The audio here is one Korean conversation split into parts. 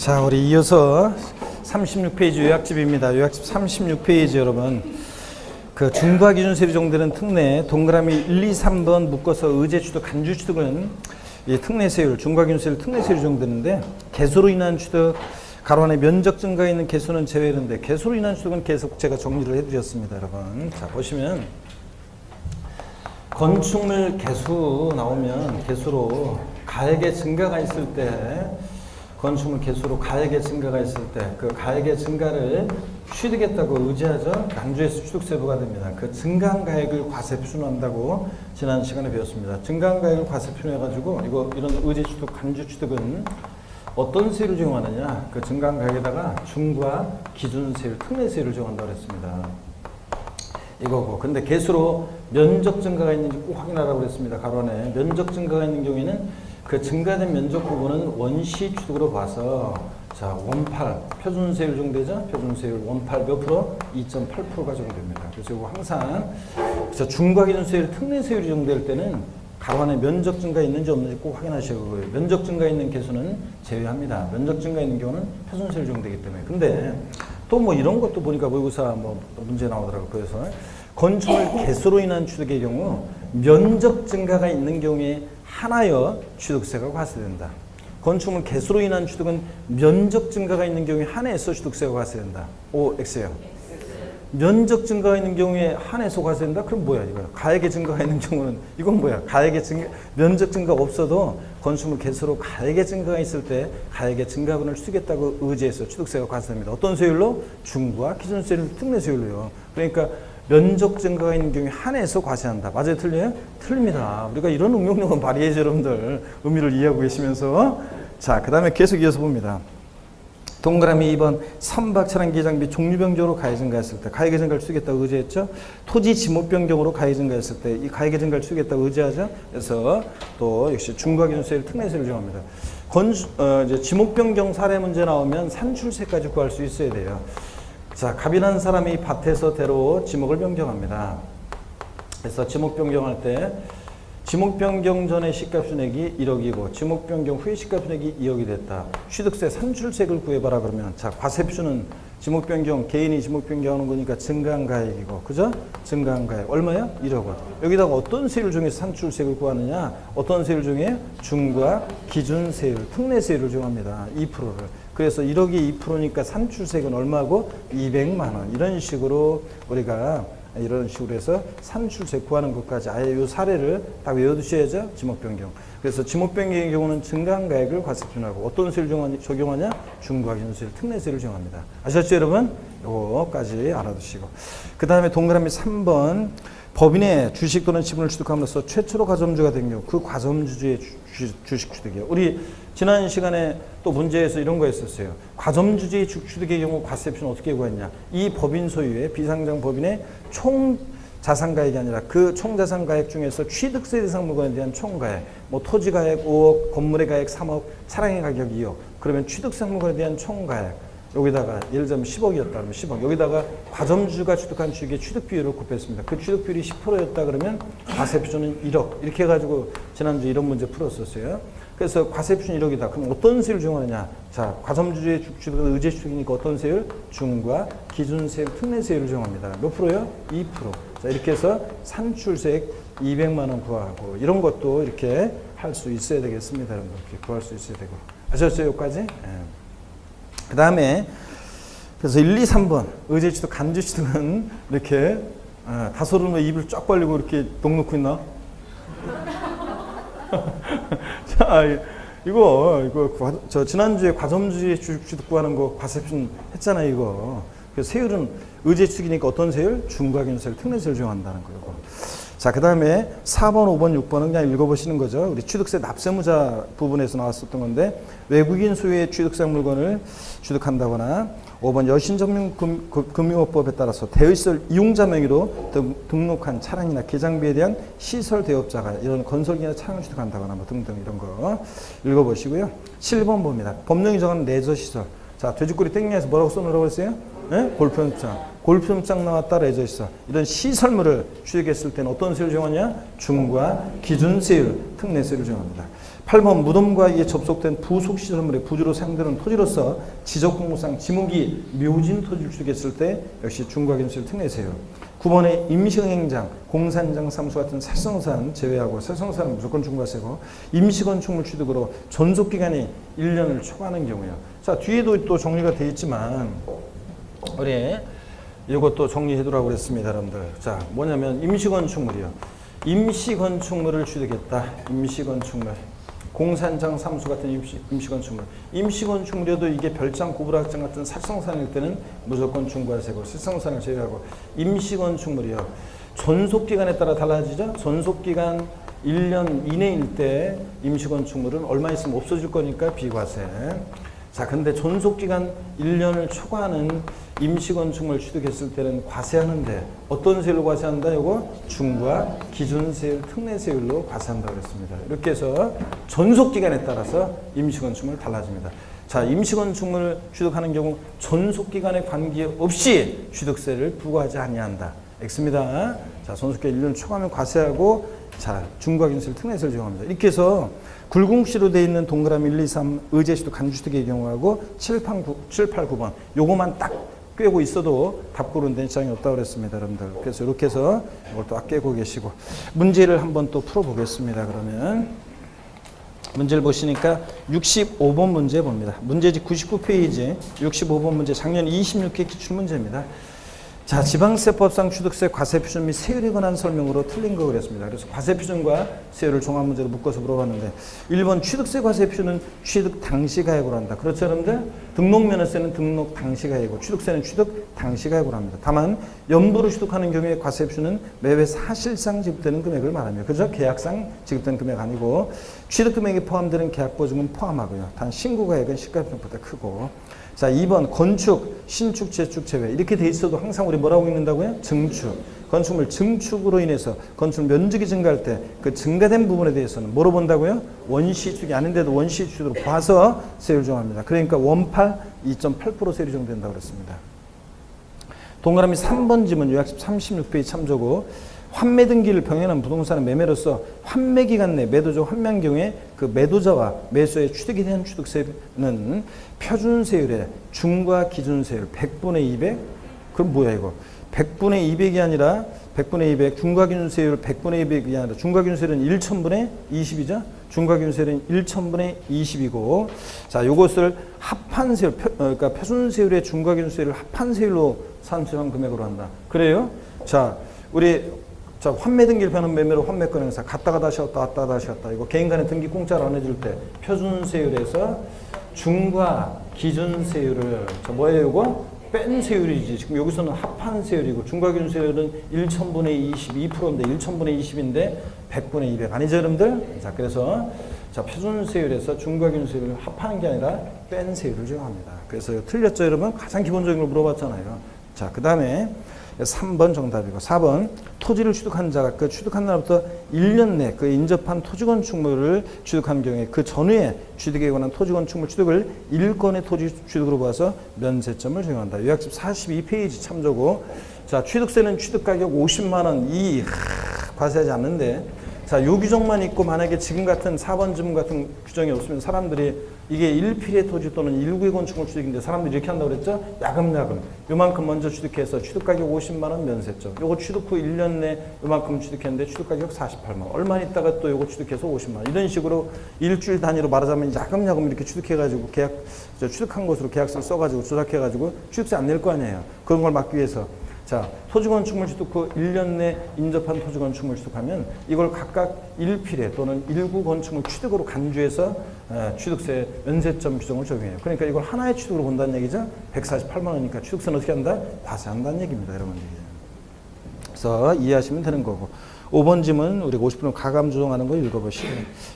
자, 우리 이어서 36페이지 요약집입니다. 요약집 36페이지 여러분. 그 중과 기준 세율이 적용되는 특례 동그라미 1, 2, 3번 묶어서 의제 취득, 간주 취득은 이 특례 세율, 중과 기준 세율, 특례 세율이 적용되는데 개수로 인한 취득, 가로 안에 면적 증가에 있는 개수는 제외되는데 개수로 인한 취득은 계속 제가 정리를 해드렸습니다, 여러분. 자, 보시면 건축물 개수 나오면 개수로 가액의 증가가 있을 때 건축물 개수로 가액의 증가가 있을 때 그 가액의 증가를 취득했다고 의지하죠. 간주에서 취득세부가 됩니다. 그 증가한 가액을 과세 표준한다고 지난 시간에 배웠습니다. 증가한 가액을 과세 표준해가지고 이런 의제 취득, 간주 취득은 어떤 세율을 적용하느냐? 그 증가한 가액에다가 중과 기준 세율, 특례 세율을 적용한다고 했습니다. 이거고. 근데 개수로 면적 증가가 있는지 꼭 확인하라고 그랬습니다. 가로 안에 면적 증가가 있는 경우에는 그 증가된 면적 부분은 원시 취득으로 봐서 자, 원팔 표준세율 적용되죠? 표준세율 원팔 몇 프로? 2.8%가 적용됩니다. 그래서 이거 항상 그래서 중과 기준 세율, 특례 세율이 적용될 때는 가로 안에 면적 증가 있는지 없는지 꼭 확인하셔야 하고요. 면적 증가 있는 개수는 제외합니다. 면적 증가 있는 경우는 표준세율 적용되기 때문에. 근데 또 뭐 이런 것도 보니까 모의고사 뭐 문제 나오더라고요. 그래서 건축물 개수로 인한 취득의 경우 면적 증가가 있는 경우에 하나여 취득세가 과세된다. 건축물 개수로 인한 취득은 면적 증가가 있는 경우에 한해서 취득세가 과세된다. O, X예요. 면적 증가가 있는 경우에 한해서 과세된다? 그럼 뭐야 이거? 가액의 증가가 있는 경우는 이건 뭐야? 가액의 증가, 면적 증가가 없어도 건축물 개수로 가액의 증가가 있을 때 가액의 증가분을 취득했다고 의지해서 취득세가 과세됩니다. 어떤 세율로? 중과 기준세율, 특례 세율로요. 그러니까 면적 증가가 있는 경우에 한해서 과세한다. 맞아요? 틀려요? 틀립니다. 우리가 이런 응용력은 발휘해야죠, 여러분들. 의미를 이해하고 계시면서. 자, 그 다음에 계속 이어서 봅니다. 동그라미 2번 선박 차량기 장비 종류 변경으로 가액 증가했을 때 가액의 증가를 추구했다고 의지했죠. 토지 지목 변경으로 가액 증가했을 때 이 가액의 증가를 추구했다고 의지하죠. 그래서 또 역시 중과 기준 세율, 특례 세율을 정합니다. 이제 지목 변경 사례 문제 나오면 산출세까지 구할 수 있어야 돼요. 자, 갑인한 사람이 밭에서 대로 지목을 변경합니다. 그래서 지목 변경할 때 지목 변경 전에 시가 순액이 1억이고 지목 변경 후에 시가 순액이 2억이 됐다. 취득세 산출세를 구해봐라 그러면 자, 과세 표준은 지목 변경, 개인이 지목 변경하는 거니까 증가한 가액이고, 그죠? 증가한 가액 얼마야? 1억 원. 여기다가 어떤 세율 중에서 산출세를 구하느냐? 어떤 세율 중에? 중과 기준 세율, 특례 세율을 정합니다. 2%를. 그래서 1억이 2%니까 산출세액은 얼마고? 200만 원. 이런 식으로 우리가 이런 식으로 해서 산출세 구하는 것까지 아예 이 사례를 딱 외워두셔야죠. 지목 변경. 그래서 지목 변경의 경우는 증가한 가액을 과세 표준하고 어떤 세율을 적용하냐? 중과 기준 세율, 특례 세율을 적용합니다. 아셨죠, 여러분? 요거까지 알아두시고. 그 다음에 동그라미 3번 법인의 주식 또는 지분을 취득함으로써 최초로 과점주가 된 경우 그 과점주의 주식 취득이에요. 우리 지난 시간에 또 문제에서 이런 거 했었어요. 과점주의 취득의 경우 과세 표준 어떻게 구했냐? 이 법인 소유의 비상장 법인의 총 자산가액이 아니라 그 총자산가액 중에서 취득세 대상 물건에 대한 총가액, 뭐 토지가액 5억, 건물의 가액 3억, 차량의 가격 2억. 그러면 취득세 물건에 대한 총가액. 여기다가 예를 들면 10억이었다 그러면 10억. 여기다가 과점주가 취득한 주식의 취득 비율을 곱했습니다. 그 취득 비율이 10%였다 그러면 과세 표준은 1억. 이렇게 해가지고 지난주에 이런 문제 풀었었어요. 그래서 과세 표준 1억이다. 그럼 어떤 세율 적용하느냐? 자, 과점주의 취득은 의제 취득이니까 어떤 세율? 중과 기준 세율, 특례 세율을 적용합니다. 몇 프로요? 2%. 자, 이렇게 해서 산출세액 200만 원 구하고 이런 것도 이렇게 할 수 있어야 되겠습니다. 여러분. 이렇게 구할 수 있어야 되고. 아셨어요? 여기까지? 예. 그 다음에 그래서 1, 2, 3번 의제 취득, 간주 취득은 이렇게 다소는 왜 입을 쫙 벌리고 이렇게 넋 놓고 있나? 자, 저 지난주에 과점주의 주식 취득 구하는 거 과세 표준 했잖아요, 이거. 그래서 세율은 의제 취득이니까 어떤 세율? 중과 기준 세율, 특례 세율 적용한다는 거고. 자, 그 다음에 4번, 5번, 6번은 그냥 읽어보시는 거죠. 우리 취득세 납세무자 부분에서 나왔었던 건데 외국인 소유의 취득세 물건을 취득한다거나 5번 여신전문금융업법에 따라서 대의시설 이용자 명의로 등록한 차량이나 개장비에 대한 시설 대업자가 이런 건설기나 차량을 취득한다거나 뭐 등등 이런 거 읽어보시고요. 7번 봅니다. 법령이 정하는 레저시설. 자, 돼지꼬리 땡ኛ에서 뭐라고 써놓으라고 했어요? 네? 골프연습장. 골프장 나왔다 레저 있어. 이런 시설물을 취득했을 때는 어떤 세율을 적용하냐? 중과 기준세율, 특례세율을 적용합니다. 8번 무덤과 이에 접속된 부속시설물의 부지로 사용되는 토지로서 지적공무상 지목이 묘진 토지를 취득했을 때 역시 중과 기준세율, 특례세율. 9번에 임시행장, 공사현장 사무소 같은 살성산 제외하고 살성산은 무조건 중과세고 임시건축물 취득으로 존속기간이 1년을 초과하는 경우요. 자, 뒤에도 또 정리가 되어 있지만 우리 이것도 정리해두라고 그랬습니다, 여러분들. 자, 뭐냐면 임시건축물이요. 임시건축물을 취득했다. 임시건축물. 공사현장 사무소 같은 임시건축물. 임시건축물이어도 이게 별장, 고불학장 같은 살성산일 때는 무조건 중과세고 살성산을 제외하고 임시건축물이요. 존속기간에 따라 달라지죠. 존속기간 1년 이내일 때 임시건축물은 얼마 있으면 없어질 거니까 비과세. 자, 근데 존속기간 1년을 초과하는 임시건축물 취득했을 때는 과세하는데 어떤 세율로 과세한다? 이거 중과 기준세율, 특례세율로 과세한다고 그랬습니다. 이렇게 해서 존속기간에 따라서 임시건축물 달라집니다. 자, 임시건축물 취득하는 경우 존속기간에 관계없이 취득세를 부과하지 아니한다. X입니다. 자, 존속기간 1년 초과하면 과세하고 자, 중과 기준세율, 특례세율을 적용합니다. 이렇게 해서 굴궁시로 되어 있는 동그라미 1, 2, 3 의제시도 간주택의 경우하고 7, 8, 9번 요거만 딱 꿰고 있어도 답 고르는 데 지장이 없다고 그랬습니다, 여러분들. 그래서 이렇게 해서 이걸 또 꿰고 계시고 문제를 한번 또 풀어보겠습니다. 그러면 문제를 보시니까 65번 문제 봅니다. 문제지 99페이지 65번 문제 작년 26회 기출문제입니다. 자, 지방세법상 취득세 과세표준 및 세율에 관한 설명으로 틀린 거 그랬습니다. 그래서 과세표준과 세율을 종합문제로 묶어서 물어봤는데 1번 취득세 과세표준은 취득 당시 가액으로 한다. 그렇죠, 여러분들? 등록면허세는 등록 당시 가액이고 취득세는 취득 당시 가액으로 합니다. 다만 연부로 취득하는 경우에 과세표준은 매회 사실상 지급되는 금액을 말합니다. 그죠? 계약상 지급되는 금액 아니고 취득금액에 포함되는 계약보증은 포함하고요. 단 신고가액은 시가표준보다 크고 자, 2번 건축, 신축, 재축, 제외 이렇게 돼 있어도 항상 우리 뭐라고 읽는다고요? 증축. 건축물 증축으로 인해서 건축물 면적이 증가할 때 그 증가된 부분에 대해서는 뭐로 본다고요? 원시축이 아닌데도 원시축으로 봐서 세율 정합니다. 그러니까 원팔 2.8% 세율이 정된다고 그랬습니다. 동그라미 3번 지문 요약집 36페이지 참조고 환매 등기를 병행한 부동산의 매매로서 환매 기간 내 매도자 환매한 경우에 그 매도자와 매수의 취득에 대한 취득세는 표준세율의 중과 기준세율 100분의 200 그럼 뭐야 이거 100분의 200이 아니라 100분의 200 중과 기준세율 100분의 200이 아니라 중과 기준세율은 1000분의 20이죠. 중과 기준세율은 1000분의 20이고 자 요것을 합한 세율 그러니까 표준세율의 중과 기준세율을 합한 세율로 산출한 금액으로 한다. 그래요? 자 우리 자, 환매 등기를 변환 매매로 환매권 행사 갔다가 다시 왔다 왔다 다시 왔다 이거 개인 간에 등기 공짜로 안 해줄 때 표준세율에서 중과 기준세율을 자 뭐예요 이거? 뺀 세율이지. 지금 여기서는 합한 세율이고 중과 기준세율은 1000분의 22%인데 1000분의 20인데 100분의 200 아니죠 여러분들? 자 그래서 자 표준세율에서 중과 기준세율을 합하는 게 아니라 뺀 세율을 적용합니다. 그래서 틀렸죠 여러분? 가장 기본적인 걸 물어봤잖아요. 자 그 다음에 3번 정답이고 4번 토지를 취득한 자가 그 취득한 날부터 1년 내 그 인접한 토지건축물을 취득한 경우에 그 전후에 취득에 관한 토지건축물 취득을 1건의 토지 취득으로 봐서 면세점을 적용한다. 요약집 42페이지 참조고 자 취득세는 취득가격 50만 원 이 과세하지 않는데 자 요 규정만 있고 만약에 지금 같은 4번 지문 같은 규정이 없으면 사람들이 이게 1필의 토지 또는 1구의 건축물 취득인데 사람들이 이렇게 한다고 그랬죠? 야금야금 요만큼 먼저 취득해서 취득가격 50만 원 면세점 요거 취득 후 1년 내 요만큼 취득했는데 취득가격 48만 원 얼마 있다가 또 요거 취득해서 50만 원 이런 식으로 일주일 단위로 말하자면 야금야금 이렇게 취득해가지고 계약 취득한 것으로 계약서를 써가지고 조작해가지고 취득세 안 낼 거 아니에요. 그런 걸 막기 위해서 자, 토지건축물 취득 후 1년 내 인접한 토지건축물 취득하면 이걸 각각 1필에 또는 1구 건축물 취득으로 간주해서 취득세 면세점 규정을 적용해요. 그러니까 이걸 하나의 취득으로 본다는 얘기죠. 148만 원이니까 취득세는 어떻게 한다? 과세한다는 얘기입니다. 여러분들. 그래서 이해하시면 되는 거고. 5번 지문 우리가 50분 가감 조정하는 거 읽어보시고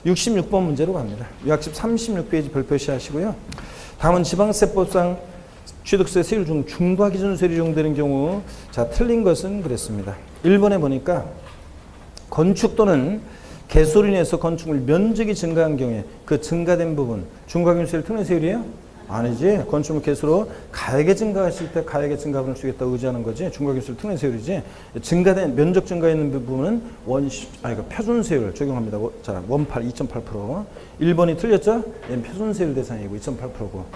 66번 문제로 갑니다. 요약집 36페이지 별표시 하시고요. 다음은 지방세법상 취득세 세율 중 중과 기준세율이 적용되는 경우 자 틀린 것은 그랬습니다. 1번에 보니까 건축 또는 개소로 인해서 건축물 면적이 증가한 경우에 그 증가된 부분 중과 기준세율 특례세율이에요? 아니지. 건축물 개수로 가액의 증가가 있을 때 가액의 증가분을 주겠다 의지하는 거지. 중과기술 특례세율이지. 증가된 면적 증가 있는 부분은 표준세율을 적용합니다. 자, 원팔 2.8%. 1번이 틀렸죠? 얘는 표준세율 대상이고 2.8%고.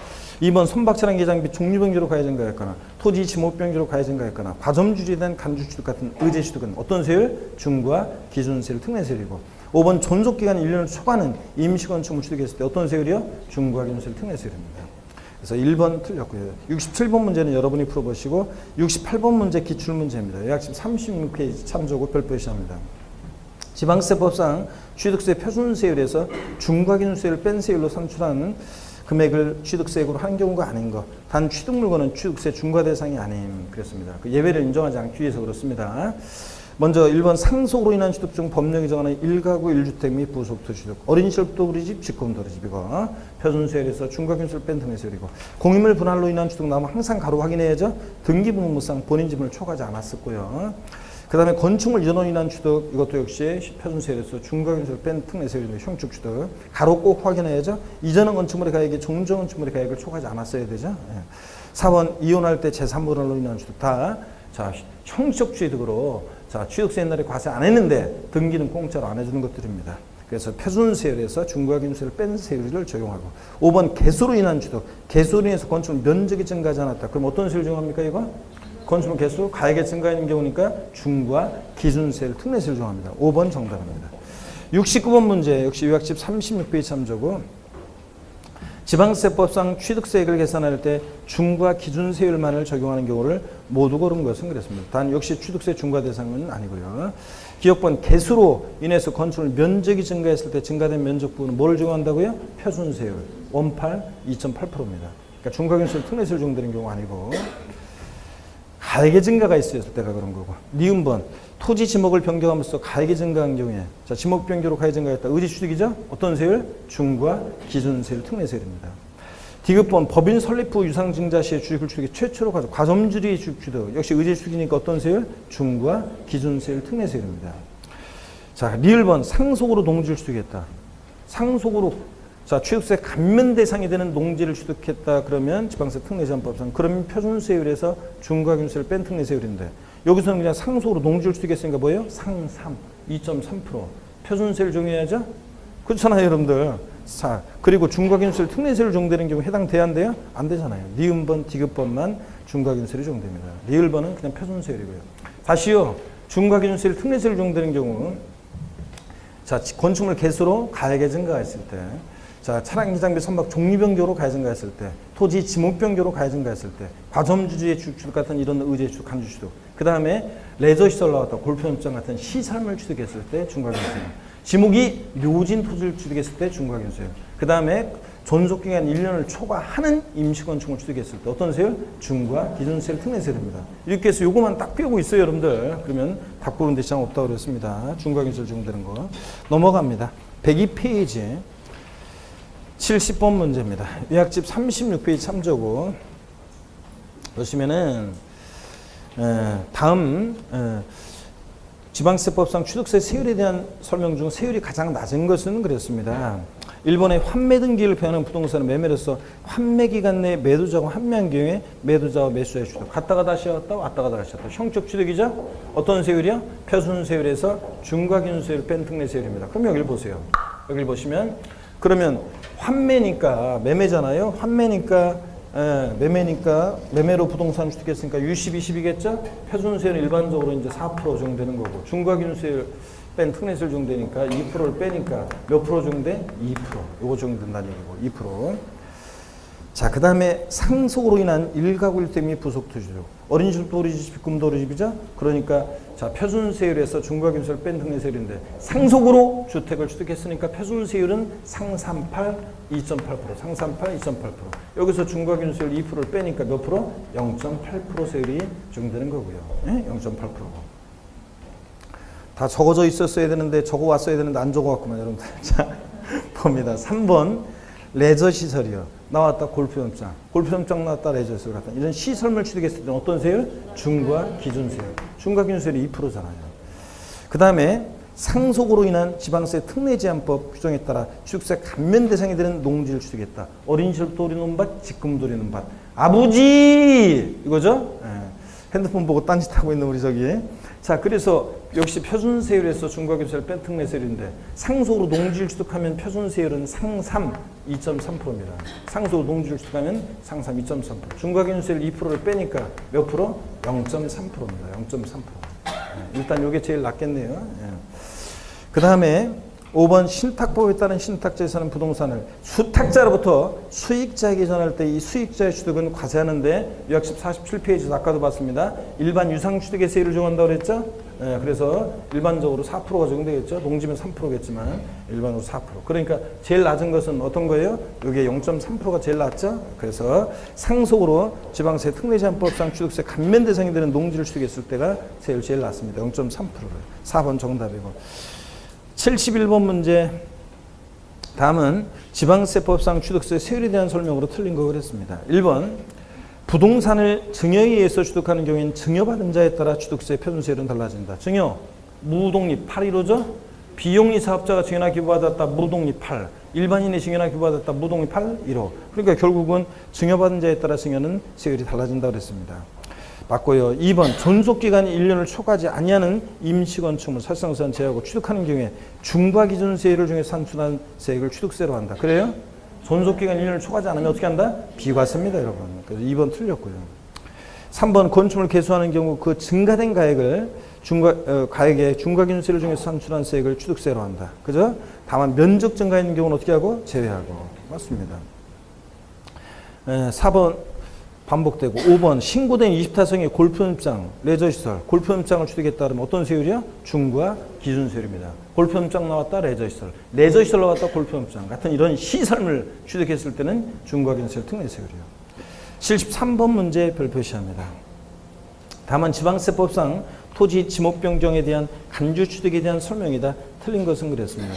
2번 선박차량 개장비 종류변경으로 가액 증가했거나 토지 지목변경으로 가액 증가했거나 과점주지된 간주취득 같은 의제취득은 어떤 세율? 중과 기준세율 특례세율이고. 5번 존속기간 1년을 초과하는 임시건축물 취득했을 때 어떤 세율이요? 중과 기준세율 특례세율입니다. 그래서 1번 틀렸고요. 67번 문제는 여러분이 풀어보시고 68번 문제 기출문제입니다. 약식 36페이지 참조고 별표에 시합니다. 지방세법상 취득세 표준세율에서 중과기준세율을 뺀 세율로 산출하는 금액을 취득세액으로 한 경우가 아닌 것. 단 취득물건은 취득세 중과 대상이 아님. 그랬습니다. 그 예외를 인정하지 않기 위해서 그렇습니다. 먼저 1번 상속으로 인한 취득 중 법령이 정하는 1가구 1주택 및 부속토 취득. 어린 시절부터 우리 집, 직금 우리 집이고 표준세율에서 중과기준세율 뺀 등의 세율이고 공유물 분할로 인한 취득 나오면 항상 가로 확인해야죠. 등기부등본상 본인 집을 초과하지 않았었고요. 그 다음에 건축물 이전으로 인한 취득 이것도 역시 표준세율에서 중과기준세율 뺀 특례세율인데 형축 취득 가로 꼭 확인해야죠. 이전은 건축물의 가액이 종전 건축물의 가액을 초과하지 않았어야 되죠. 4번 이혼할 때 제3분할로 인한 취득 다 자, 형식 취득으로 자, 취득세 옛날에 과세 안 했는데 등기는 공짜로 안 해주는 것들입니다. 그래서 표준세율에서 중과기준세율을 뺀 세율을 적용하고 5번 개수로 인한 취득 개수로 인해서 건축물 면적이 증가하지 않았다. 그럼 어떤 세율 적용합니까 이거? 건축물 개수 가액의 증가인 경우니까 중과 기준세율 특례세율 적용합니다. 5번 정답입니다. 69번 문제 역시 요약집 36페이지 참조고 지방세법상 취득세액을 계산할 때 중과 기준세율만을 적용하는 경우를 모두 고른 것은 그랬습니다. 단 역시 취득세 중과 대상은 아니고요. 기억번 개수로 인해서 건축물 면적이 증가했을 때 증가된 면적 부분은 뭘 적용한다고요? 표준세율 원팔 2.8%입니다. 그러니까 중과기준세율 특례세율 적용되는 경우가 아니고 가액의 증가가 있었을 때가 그런 거고. 니은번 토지 지목을 변경함으로써 가액이 증가한 경우에 자 지목 변경으로 가액이 증가했다. 의지취득이죠? 어떤 세율? 중과 기준세율 특례세율입니다. 디귿번 법인 설립 후 유상증자 시에 주식을 취득해 최초로 과점주의 주식취득 역시 의지취득이니까 어떤 세율? 중과 기준세율 특례세율입니다. 자 리을번 상속으로 농지를 취득했다. 상속으로 자 취득세 감면 대상이 되는 농지를 취득했다 그러면 지방세 특례제한법상 그러면 표준세율에서 중과기준세율을 뺀 특례세율인데 여기서는 그냥 상속으로 농지를 취득했으니까 뭐예요? 상삼 2.3% 표준세율 적용해야죠. 그렇잖아요 여러분들. 자 그리고 중과기준세율 특례세율 적용되는 경우 해당돼야 안 돼요? 안 되잖아요. 니은번 디귿번만 중과기준세율이 적용됩니다. 리을번은 그냥 표준세율이고요. 다시요. 중과기준세율 특례세율 적용되는 경우 자 건축물 개수로 가액의 증가가 있을 때 자, 차량 기장비 선박 종류변경으로 가액 증가했을 때, 토지 지목변경으로 가액 증가했을 때, 과점주지의 주축 같은 이런 의제 주축, 간주 취득. 그 다음에 레저 시설 나왔다, 골프연장 같은 시설물 취득했을 때 중과기준세율. 지목이 묘진 토지를 취득했을 때 중과기준세율. 그 다음에 존속기간 1년을 초과하는 임시건축물 취득했을 때 어떤 세율? 중과 기준세율 특례세율입니다. 이렇게 해서 요거만 딱 배우고 있어요, 여러분들. 그러면 답 고른 데 지장 없다고 그랬습니다. 중과기준세율 적용되는 거. 넘어갑니다. 102페이지. 70번 문제입니다. 요약집 36페이지 참조고 보시면은 다음 지방세법상 취득세 세율에 대한 설명 중 세율이 가장 낮은 것은 그랬습니다. 일본의 환매 등기를 표현하는 부동산은 매매로서 환매 기간 내에 매도자가 환매한 경우에 매도자와 매수자의 취득 갔다가 다시 왔다 왔다가 다시 왔다 형적 취득이죠. 어떤 세율이요? 표준세율에서 중과기준세율 뺀 특례세율입니다. 그럼 여기를 보세요. 여기를 보시면 그러면 환매니까 매매잖아요. 환매니까 매매로 부동산 취득했으니까 U10, 20이겠죠? 표준세율은 일반적으로 이제 4% 적용되는 거고 중과기준세율 뺀 특례세율 적용되니까 2%를 빼니까 몇 프로 적용돼? 2%. 요거 적용된다는 얘기고 2%. 자, 그 다음에 상속으로 인한 1가구 1대 및 부속토지죠. 어린이집도 우리 집, 직금도 우리 집이죠? 그러니까 자 표준세율에서 중과기준세율 뺀 특례세율인데 상속으로 주택을 취득했으니까 표준세율은 상삼팔 2.8% 상삼팔 2.8% 여기서 중과기준세율 2%를 빼니까 몇 프로? 0.8% 세율이 적용되는 거고요. 네? 0.8%고 다 적어져 있었어야 되는데 적어 왔어야 되는데 안 적어 왔구만 여러분들. 자 봅니다. 3번 레저 시설이요. 나왔다 골프연장. 골프연장 나왔다 레저 시설 같은 이런 시설물 취득했을 때는 어떤 세율? 중과 기준세율. 중과 기준세율이 2%잖아요. 그 다음에 상속으로 인한 지방세 특례 제한법 규정에 따라 취득세 감면 대상이 되는 농지를 취득했다. 어린 시절부터 우리는 밭, 지금도 우리는 밭. 아버지! 이거죠? 예. 핸드폰 보고 딴짓하고 있는 우리 저기. 자, 그래서 역시 표준세율에서 중과기준세율 뺀 특례세율인데 상속으로 농지를 취득하면 표준세율은 상삼 2.3%입니다. 상속으로 농지를 취득하면 상삼 2.3%. 중과기준세율 2%를 빼니까 몇 프로? 0.3%입니다. 0.3%. 일단 이게 제일 낫겠네요. 예. 그 다음에 5번 신탁법에 따른 신탁자에서는 부동산을 수탁자로부터 수익자에게 전할 때 이 수익자의 취득은 과세하는데 요약집 47페이지에서 아까도 봤습니다. 일반 유상취득의 세율을 정한다고 그랬죠. 예, 그래서 일반적으로 4%가 적용되겠죠. 농지면 3%겠지만 일반으로 4%. 그러니까 제일 낮은 것은 어떤 거예요? 이게 0.3%가 제일 낮죠. 그래서 상속으로 지방세 특례제한법상 취득세 감면 대상이 되는 농지를 취득했을 때가 세율 제일 낮습니다. 0.3%를. 4번 정답이고. 71번 문제. 다음은 지방세법상 취득세 세율에 대한 설명으로 틀린 거 그랬습니다. 1번 부동산을 증여에 의해서 취득하는 경우에는 증여받은 자에 따라 취득세 표준세율은 달라진다. 증여 무독립 8.15죠. 비영리 사업자가 증여나 기부받았다. 무독립 8. 일반인이 증여나 기부받았다. 무독립 8.15. 그러니까 결국은 증여받은 자에 따라 증여는 세율이 달라진다 그랬습니다. 맞고요. 2번 존속기간이 1년을 초과하지 아니하는 임시건축물 사실상세는 제외하고 취득하는 경우에 중과기준세율을 중에 산출한 세액을 취득세로 한다. 그래요? 존속기간 1년을 초과하지 않으면 어떻게 한다? 비과세입니다, 여러분. 그래서 2번 틀렸고요. 3번 건축물 개수하는 경우 그 증가된 가액을 가액에 중과기준세율 중에서 산출한 세액을 취득세로 한다. 그죠? 다만 면적 증가 있는 경우는 어떻게 하고? 제외하고. 맞습니다. 4번 반복되고 5번 신고된 20타성의 골프연장, 레저시설, 골프연장을 취득했다 그러면 어떤 세율이요? 중과 기준세율입니다. 골프연장 나왔다 레저시설, 레저시설 나왔다 골프연장 같은 이런 시설물 취득했을 때는 중과 기준세율 특례세율이요. 73번 문제 별 표시합니다. 다만 지방세법상 토지 지목 변경에 대한 간주 취득에 대한 설명이다. 틀린 것은 그랬습니다.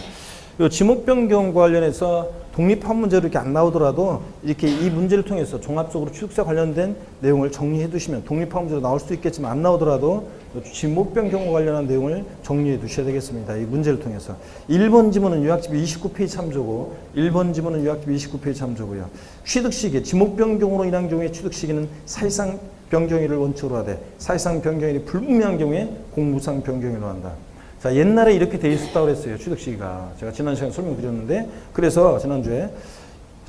이 지목 변경과 관련해서 독립한 문제로 이렇게 안 나오더라도 이렇게 이 문제를 통해서 종합적으로 취득세 관련된 내용을 정리해 두시면 독립한 문제로 나올 수도 있겠지만 안 나오더라도 지목 변경과 관련한 내용을 정리해 두셔야 되겠습니다. 이 문제를 통해서. 1번 지문은 요약집 29페이지 참조고 1번 지문은 요약집 29페이지 참조고요. 취득 시기, 지목 변경으로 인한 경우에 취득 시기는 사실상 변경일을 원칙으로 하되 사실상 변경일이 불분명한 경우에 공무상 변경일로 한다. 자, 옛날에 이렇게 돼 있었다고 그랬어요. 취득 시기가. 제가 지난 시간에 설명드렸는데 그래서 지난주에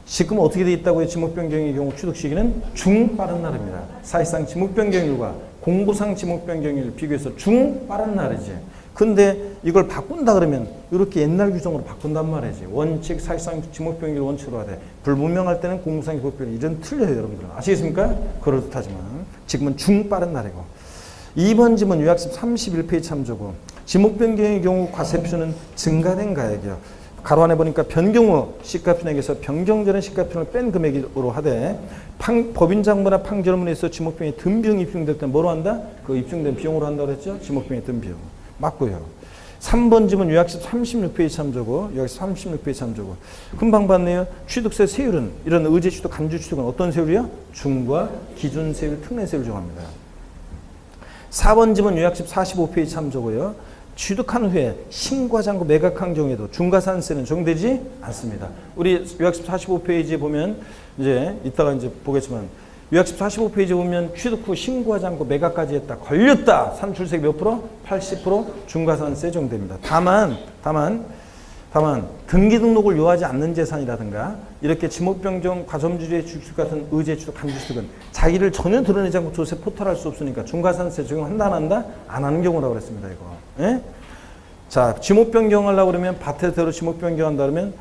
지금 어떻게 돼 있다고 해요? 지목 변경의 경우 취득 시기는 중 빠른 날입니다. 사실상 지목 변경일과 공부상 지목 변경일 비교해서 중 빠른 날이지. 근데 이걸 바꾼다 그러면 이렇게 옛날 규정으로 바꾼단 말이지. 원칙 사실상 지목 변경일 원칙으로 하되 불분명할 때는 공부상 지목 변경일. 이런 틀려요, 여러분들. 아시겠습니까? 그럴듯하지만 지금은 중 빠른 날이고. 2번 지문 요약집 31페이지 참조고 지목 변경의 경우 과세표는 증가된 가액이요. 가로 안에 보니까 변경 후 시가편액에서 변경 전에 시가편을 뺀 금액으로 하되 법인장부나 판결문에서 지목 변경이 든 비용이 입증될 때 뭐로 한다? 그 입증된 비용으로 한다고 했죠? 지목 변경이 든 비용. 맞고요. 3번 지문 요약집 36페이지 참조고 요약집 36페이지 참조고 금방 봤네요. 취득세 세율은 이런 의제 취득, 간주 취득은 어떤 세율이요? 중과 기준 세율, 특례 세율 정합니다. 4번 지문 요약집 45페이지 참조고요. 취득한 후에 신과장고 매각한 경우에도 중과산세는 적용되지 않습니다. 우리 요약집 45페이지에 보면 이제 이따가 이제 보겠지만 요약집 45페이지에 보면 취득 후 신과장고 매각까지 했다. 걸렸다. 산출세 몇 프로? 80% 중과산세 적용됩니다. 다만 등기 등록을 요하지 않는 재산이라든가 이렇게 지목 변경, 과점주의 주식 같은 의제 취득, 간주 취득은 자기를 전혀 드러내지 않고 조세 포탈할 수 없으니까 중과산세 적용한다 안 한다? 안 하는 경우라고 그랬습니다. 이거. 예? 자, 지목 변경하려고 그러면 밭에대로 지목 변경한다 그러면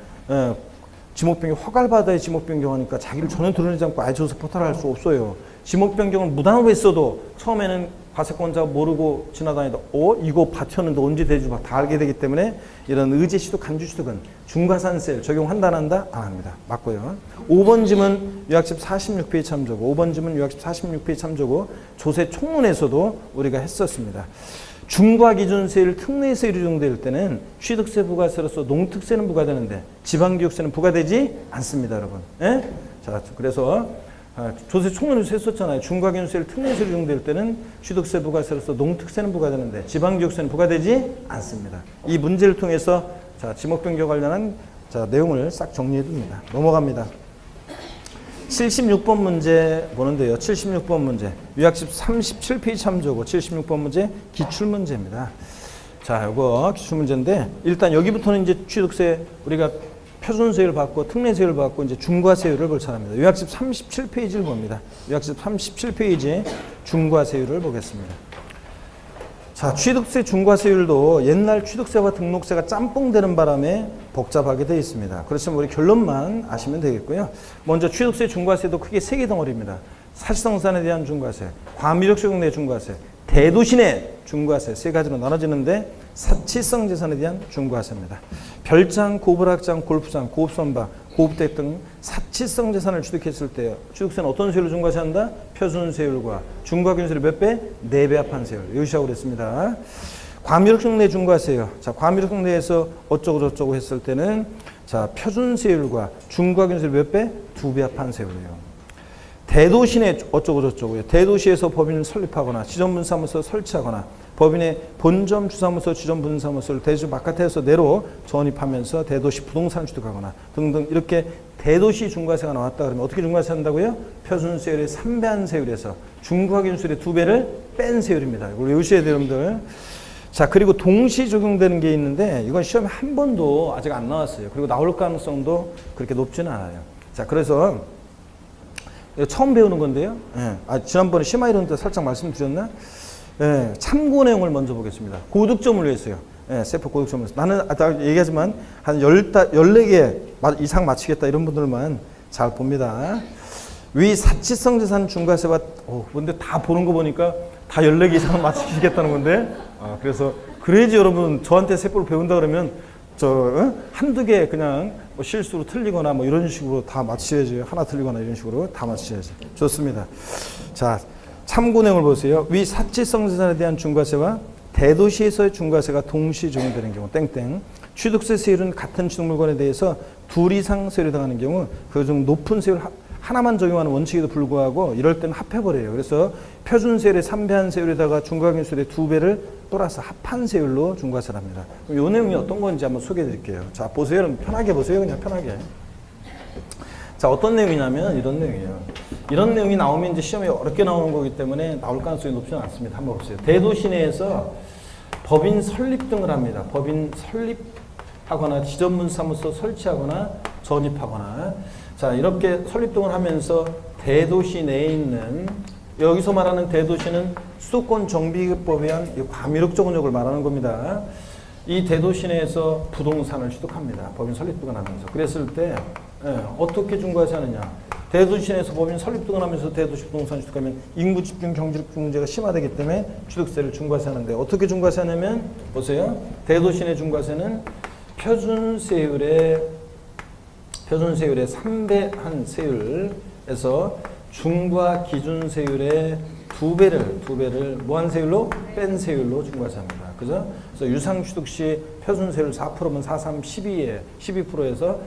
지목 변경 허가를 받아야 지목 변경하니까 자기를 전혀 드러내지 않고 아예 조세 포탈할 수 없어요. 지목 변경을 무단으로 했어도 처음에는 과세권자가 모르고 지나다니다 이거 밭이었는데 언제 되지 다 알게 되기 때문에 이런 의제 취득, 간주 취득은 중과산세 적용한다 안 한다? 안 합니다. 맞고요. 5번 지문 요약집 46페이지 참조고 5번 지문 요약집 46페이지 참조고 조세 총론에서도 우리가 했었습니다. 중과기준세율, 특례세율이 적용될 때는 취득세 부가세로서 농특세는 부과되는데 지방교육세는 부과되지 않습니다, 여러분. 예? 자, 그래서 조세 총론에서 했었잖아요. 중과기준세율 특례세율 적용될 때는 취득세 부가세로서 농특세는 부과되는데 지방지역세는 부과되지 않습니다. 이 문제를 통해서 자, 지목변경 관련한 자, 내용을 싹 정리해 둡니다. 넘어갑니다. 76번 문제 보는데요. 76번 문제. 유학집 37페이지 참조고 76번 문제 기출문제입니다. 자, 이거 기출문제인데 일단 여기부터는 이제 취득세 우리가 표준세율을 받고 특례세율을 받고 이제 중과세율을 볼 차례입니다. 요약집 37페이지를 봅니다. 요약집 37페이지 중과세율을 보겠습니다. 자, 취득세 중과세율도 옛날 취득세와 등록세가 짬뽕되는 바람에 복잡하게 되어 있습니다. 그렇지만 우리 결론만 아시면 되겠고요. 먼저 취득세 중과세도 크게 세 개 덩어리입니다. 사실성산에 대한 중과세, 과미력소득 내 중과세, 대도시 내 중과세 세 가지로 나눠지는데 사치성 재산에 대한 중과세입니다. 별장, 고불악장, 골프장, 고급선박, 고급택 등 사치성 재산을 취득했을 때 취득세는 어떤 세율로 중과세한다? 표준세율과 중과기준세율 몇 배? 4배 합한 세율. 여기 시작을 했습니다. 과미력소득 내 중과세요. 자, 과미력소득 내에서 어쩌고 저쩌고 했을 때는 자, 표준세율과 중과기준세율 몇 배? 2배 합한 세율이에요. 대도시 내 어쩌고 저쩌고요. 대도시에서 법인을 설립하거나 지점분사무소 설치하거나 법인의 본점 주사무소 지점분사무소를 대도시 바깥에서 내로 전입하면서 대도시 부동산을 취득하거나 등등 이렇게 대도시 중과세가 나왔다 그러면 어떻게 중과세 한다고요? 표준세율의 3배한 세율에서 중과기준세율의 2배를 뺀 세율입니다. 이걸 외우셔야 돼요, 여러분들. 자, 그리고 동시 적용되는 게 있는데 이건 시험에 한 번도 아직 안 나왔어요. 그리고 나올 가능성도 그렇게 높지는 않아요. 자, 그래서 처음 배우는 건데요. 예. 지난번에 심화 이론 때 살짝 말씀드렸나? 예. 참고 내용을 먼저 보겠습니다. 고득점을 위해서요. 예. 세포 고득점을 위해서. 나는 아까 얘기하지만 한 14개 이상 맞히겠다 이런 분들만 잘 봅니다. 위 사치성 재산 중과세와 근데 다 보는 거 보니까 다 14개 이상 맞히시겠다는 건데 그래서 그래야지 여러분 저한테 세포를 배운다 그러면 한두 개 그냥 뭐 실수로 틀리거나 뭐 이런 식으로 다 맞추셔야지. 하나 틀리거나 이런 식으로 다 맞추셔야지. 좋습니다. 자, 참고 내용을 보세요. 위 사치성 재산에 대한 중과세와 대도시에서의 중과세가 동시 적용되는 경우 땡땡. 취득세 세율은 같은 취득 물건에 대해서 2 이상 세율이 당하는 경우 그중 높은 세율 하나만 적용하는 원칙에도 불구하고 이럴 때는 합해버려요. 그래서 표준세율의 3배한 세율에다가 중과기준세율의 2배를 플러스 합한 세율로 중과세를 합니다. 그럼 이 내용이 어떤 건지 한번 소개해 드릴게요. 자, 보세요. 여러분 편하게 보세요. 그냥 편하게. 자, 어떤 내용이냐면 이런 내용이에요. 이런 내용이 나오면 이제 시험에 어렵게 나오는 거기 때문에 나올 가능성이 높지는 않습니다. 한번 보세요. 대도시 내에서 법인 설립 등을 합니다. 법인 설립하거나 지점분사무소 설치하거나 전입하거나 자, 이렇게 설립 등을 하면서 대도시 내에 있는 여기서 말하는 대도시는 수도권 정비법에 의한 과미력적 원역을 말하는 겁니다. 이 대도시 내에서 부동산을 취득합니다. 법인 설립 등을 하면서. 그랬을 때 어떻게 중과세 하느냐. 대도시 내에서 법인 설립 등을 하면서 대도시 부동산 취득하면 인구 집중, 경제력 문제가 심화되기 때문에 취득세를 중과세 하는데 어떻게 중과세 하냐면 보세요. 대도시 내 중과세는 표준세율의 3배한 세율에서 중과 기준세율의 2배를 무한 세율로 뺀 세율로 중과세합니다. 그죠? 그래서 유상취득 시 표준세율 4%면 4, 3, 12에서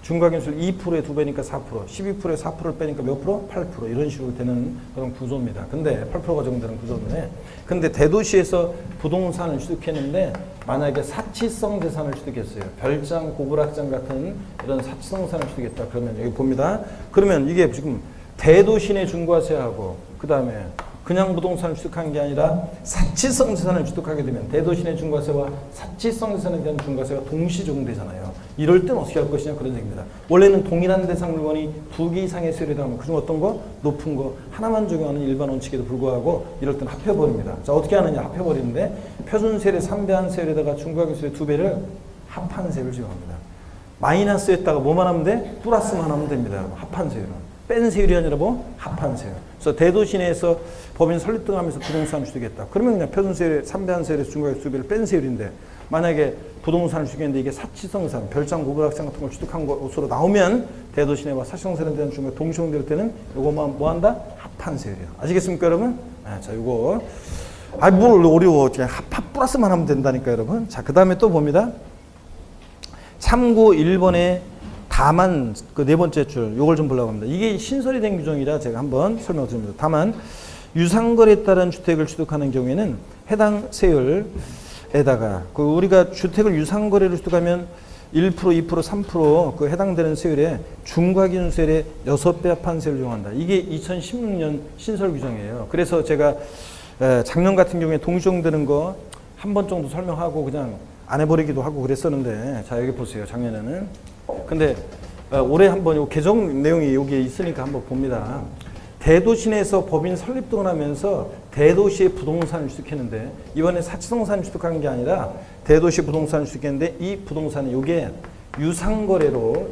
중과기준세율 2%의 2배니까 4%, 12%에 4%를 빼니까 몇 프로? 8% 이런 식으로 되는 그런 구조입니다. 근데 8%가 적용되는 구조인데 근데 대도시에서 부동산을 취득했는데 만약에 사치성 재산을 취득했어요. 별장, 고불악장 같은 이런 사치성 재산을 취득했다. 그러면 여기 봅니다. 그러면 이게 지금 대도시 내 중과세하고 그 다음에 그냥 부동산을 취득한 게 아니라 사치성 재산을 취득하게 되면 대도시 내 중과세와 사치성 재산에 대한 중과세가 동시 적용되잖아요. 이럴 땐 어떻게 할 것이냐 그런 얘기입니다. 원래는 동일한 대상 물건이 2개 이상의 세율이 들어가면 그중 어떤 거? 높은 거 하나만 적용하는 일반 원칙에도 불구하고 이럴 땐 합해버립니다. 자, 어떻게 하느냐 합해버리는데 표준세율의 3배한 세율에다가 중과기준세율의 2배를 합한 세율을 적용합니다. 마이너스에다가 뭐만 하면 돼? 플러스만 하면 됩니다. 합한 세율은. 뺀 세율이 아니라 뭐? 합한 세율. 그래서 대도시 내에서 법인 설립 등 하면서 부동산을 취득했다. 그러면 그냥 표준세율의 3배한 세율에서 중과기준세 2배를 뺀 세율인데 만약에 부동산을 취득했는데 이게 사치성 재산, 별장, 고불악장 같은 걸 취득한 것으로 나오면 대도시 내와 사치성 재산에 대한 중과가 동시적용될 때는 이거만 뭐 한다? 합한 세율이에요. 아시겠습니까, 여러분? 자, 이거 뭘 어려워. 그냥 합 플러스만 하면 된다니까, 여러분. 자, 그 다음에 또 봅니다. 참고 1번에 다만 그 네 번째 줄 요걸 좀 보려고 합니다. 이게 신설이 된 규정이라 제가 한번 설명드립니다. 다만 유상거래에 따른 주택을 취득하는 경우에는 해당 세율에다가 그 우리가 주택을 유상거래로 취득하면 1%, 2%, 3% 해당되는 세율에 중과기준세율의 6배 합한 세율을 적용한다. 이게 2016년 신설 규정이에요. 그래서 제가 작년 같은 경우에 동시용되는 거 한 번 정도 설명하고 그냥 안 해버리기도 하고 그랬었는데, 자 여기 보세요. 작년에는. 근데 올해 한번 요 개정 내용이 여기에 있으니까 한번 봅니다. 대도시 내에서 법인 설립 등을 하면서 대도시의 부동산을 취득했는데, 이번에 사치동산을 취득한 게 아니라 대도시 부동산을 취득했는데, 이 부동산이 요게 유상거래로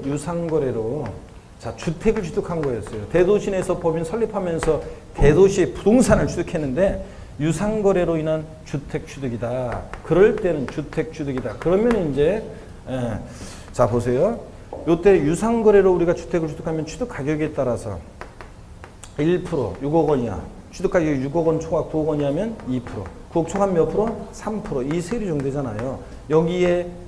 자 주택을 취득한 거였어요. 대도시 내에서 법인 설립하면서 대도시의 부동산을 취득했는데 유상거래로 인한 주택 취득이다. 그럴 때는 주택 취득이다. 그러면 이제 자 보세요. 요때 유상거래로 우리가 주택을 취득하면 취득 가격에 따라서 1% 6억 원이야. 취득 가격이 6억 원 초과 9억 원이면 2%. 9억 초과 몇 프로? 3%. 이 세율이 적용되잖아요.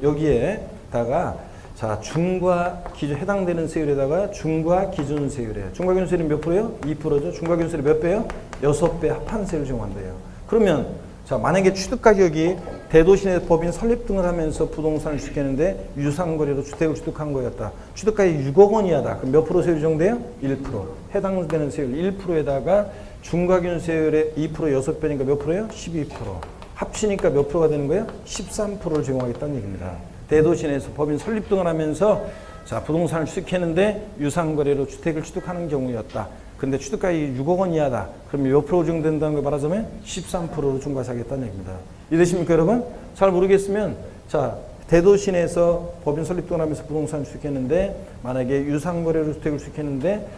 여기에다가 자 중과 기준 해당되는 세율에다가 중과 기준 세율에 중과 기준 세율이 몇 프로예요? 2%죠. 중과 기준 세율이 몇 배요? 6배 합한 세율을 적용한대요. 그러면 자 만약에 취득 가격이 대도시 내 법인 설립 등을 하면서 부동산을 취득했는데 유상거래로 주택을 취득한 거였다. 취득 가격이 6억 원이야다. 그럼 몇 프로 세율이 적용돼요? 1%. 해당되는 세율 1%에다가 중과 기준 세율의 2% 6배니까 몇 프로예요? 12%. 합치니까 몇 프로가 되는 거예요? 13%를 적용하겠다는 얘기입니다. 대도시 내에서 법인 설립 등을 하면서 자 부동산을 취득했는데 유상거래로 주택을 취득하는 경우였다. 근데 취득가액이 6억 원 이하다. 그러면 몇 프로 적용된다는 걸 말하자면 13%로 중과하겠다는 얘기입니다. 이해되십니까 여러분? 잘 모르겠으면 자 대도시 내에서 법인 설립 등을 하면서 부동산을 취득했는데 만약에 유상거래로 주택을 취득했는데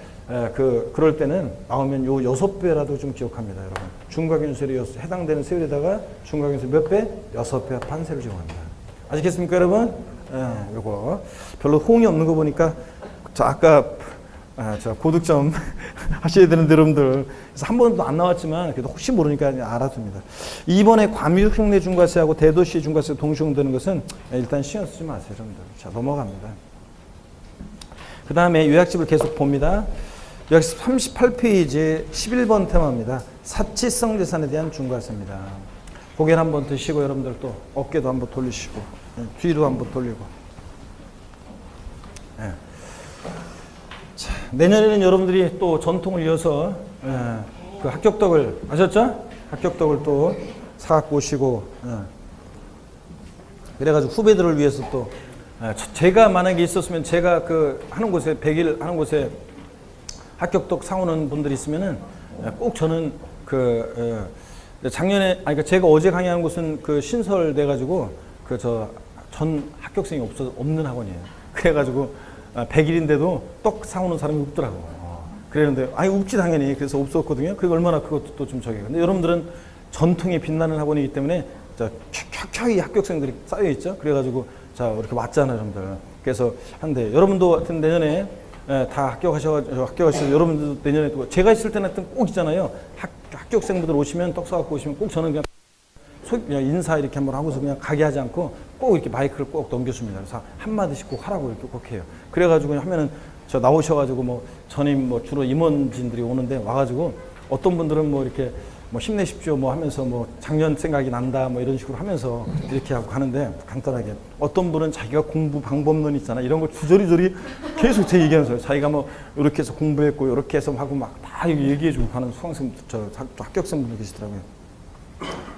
그럴 때는 나오면 요 6배라도 좀 기억합니다 여러분. 중과기준세율이 해당되는 세율에다가 중과기준세 몇 배? 6배 판세를 적용합니다. 아시겠습니까 여러분? 요거 별로 호응이 없는 거 보니까 저 아까 저 고득점 하셔야 되는데 여러분들 그래서 한 번도 안 나왔지만 그래도 혹시 모르니까 알아둡니다. 이번에 과밀 흉내 중과세하고 대도시 중과세 동시 적용되는 것은 일단 신경 쓰지 마세요 여러분들. 자 넘어갑니다. 그 다음에 요약집을 계속 봅니다. 요약집 38페이지 11번 테마입니다. 사치성 재산에 대한 중과세입니다. 고개를 한번 드시고 여러분들 또 어깨도 한번 돌리시고 뒤로 한번 돌리고. 네. 자, 내년에는 여러분들이 또 전통을 이어서 그 합격덕을 아셨죠? 합격덕을 또 사갖고 오시고 그래가지고 후배들을 위해서 또 제가 만약에 있었으면 제가 그 하는 곳에 100일 하는 곳에 합격덕 사오는 분들이 있으면은 꼭 저는 작년에 그러니까 제가 어제 강의한 곳은 그 신설돼 가지고 그 전 합격생이 없는 학원이에요. 그래가지고 100일인데도 떡 사오는 사람이 없더라고. 그랬는데 아니 없지 당연히. 그래서 없었거든요. 그게 얼마나 그것도 좀 저기. 근데 여러분들은 전통이 빛나는 학원이기 때문에 켜켜이 합격생들이 쌓여 있죠. 그래가지고 자 이렇게 왔잖아요, 여러분들. 그래서 한데 여러분도 하여튼 내년에 다 합격하셔서 여러분들 내년에 또 제가 있을 때는 하여튼 꼭 있잖아요. 합격생분들 오시면 떡 사갖고 오시면 꼭 저는 그냥 인사 이렇게 한번 하고서 그냥 가게 하지 않고 꼭 이렇게 마이크를 꼭 넘겨줍니다. 그래서 한마디씩 꼭 하라고 이렇게 꼭 해요. 그래가지고 하면은 저 나오셔가지고 뭐 전임 뭐 주로 임원진들이 오는데 와가지고 어떤 분들은 뭐 이렇게 뭐 힘내십시오 뭐 하면서 뭐 작년 생각이 난다 뭐 이런 식으로 하면서 이렇게 하고 가는데 간단하게 어떤 분은 자기가 공부 방법론 있잖아 이런 거 주저리저리 계속 제 얘기하면서 자기가 뭐 이렇게 해서 공부했고 이렇게 해서 하고 막 다 얘기해주고 가는 수강생 합격생분들 계시더라고요.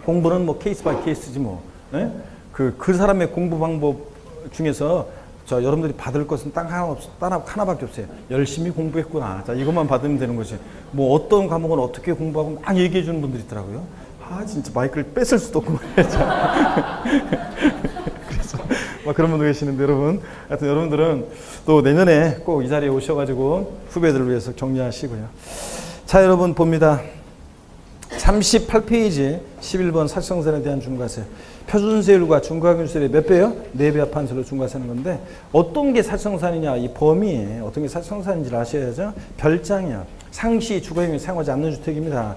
공부는 뭐 케이스 바이 케이스지 뭐. 네? 그 사람의 공부 방법 중에서 여러분들이 받을 것은 딱 하나밖에 없어요. 열심히 공부했구나. 자, 이것만 받으면 되는 거지. 뭐 어떤 과목은 어떻게 공부하고 막 얘기해 주는 분들이 있더라고요. 아, 진짜 마이크를 뺏을 수도 없고. 그래서 막 그런 분들 계시는데 여러분. 하여튼 여러분들은 또 내년에 꼭 이 자리에 오셔가지고 후배들을 위해서 격려하시고요. 자, 여러분 봅니다. 38페이지 11번 사치성산에 대한 중과세. 표준세율과 중과기준세율이 몇 배요? 4배 합한세로 중과세하는 건데 어떤 게 사치성산이냐 이 범위 어떤 게 사치성산인지를 아셔야죠. 별장이요. 상시 주거용이 사용하지 않는 주택입니다.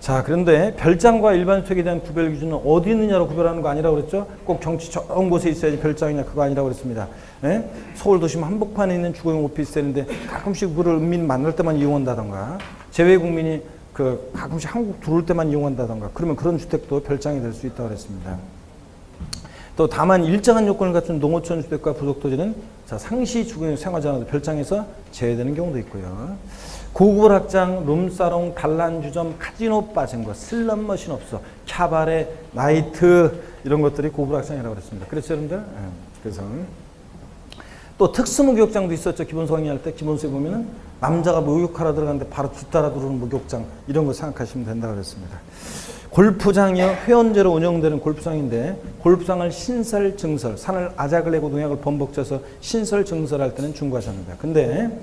자, 그런데 별장과 일반 주택에 대한 구별 기준은 어디 있느냐로 구별하는 거 아니라고 그랬죠? 꼭 경치 좋은 곳에 있어야지 별장이냐 그거 아니라고 그랬습니다. 예? 서울 도심 한복판에 있는 주거용 오피스텔인데 가끔씩 그를 은민 만날 때만 이용한다던가 제외 국민이 그 가끔씩 한국 들어올 때만 이용한다던가 그러면 그런 주택도 별장이 될 수 있다고 그랬습니다. 또 다만 일정한 요건을 갖춘 농어촌 주택과 부속토지는 자, 상시 주거용 생활자나도 별장에서 제외되는 경우도 있고요. 고급 확장, 룸사롱, 단란주점, 카지노 빠진 거, 슬롯머신 없어, 캬바레, 나이트 이런 것들이 고급 확장이라고 그랬습니다. 그렇죠, 여러분들? 그래서 또 특수목욕장도 있었죠. 기본소강의 할 때 기본소에 보면은 남자가 목욕하러 들어가는데 바로 뒤따라 들어오는 목욕장 이런 거 생각하시면 된다고 그랬습니다. 골프장이요. 회원제로 운영되는 골프장인데 골프장을 신설, 증설, 산을 아작을 내고 농약을 범벅져서 신설, 증설할 때는 중과사입니다. 근데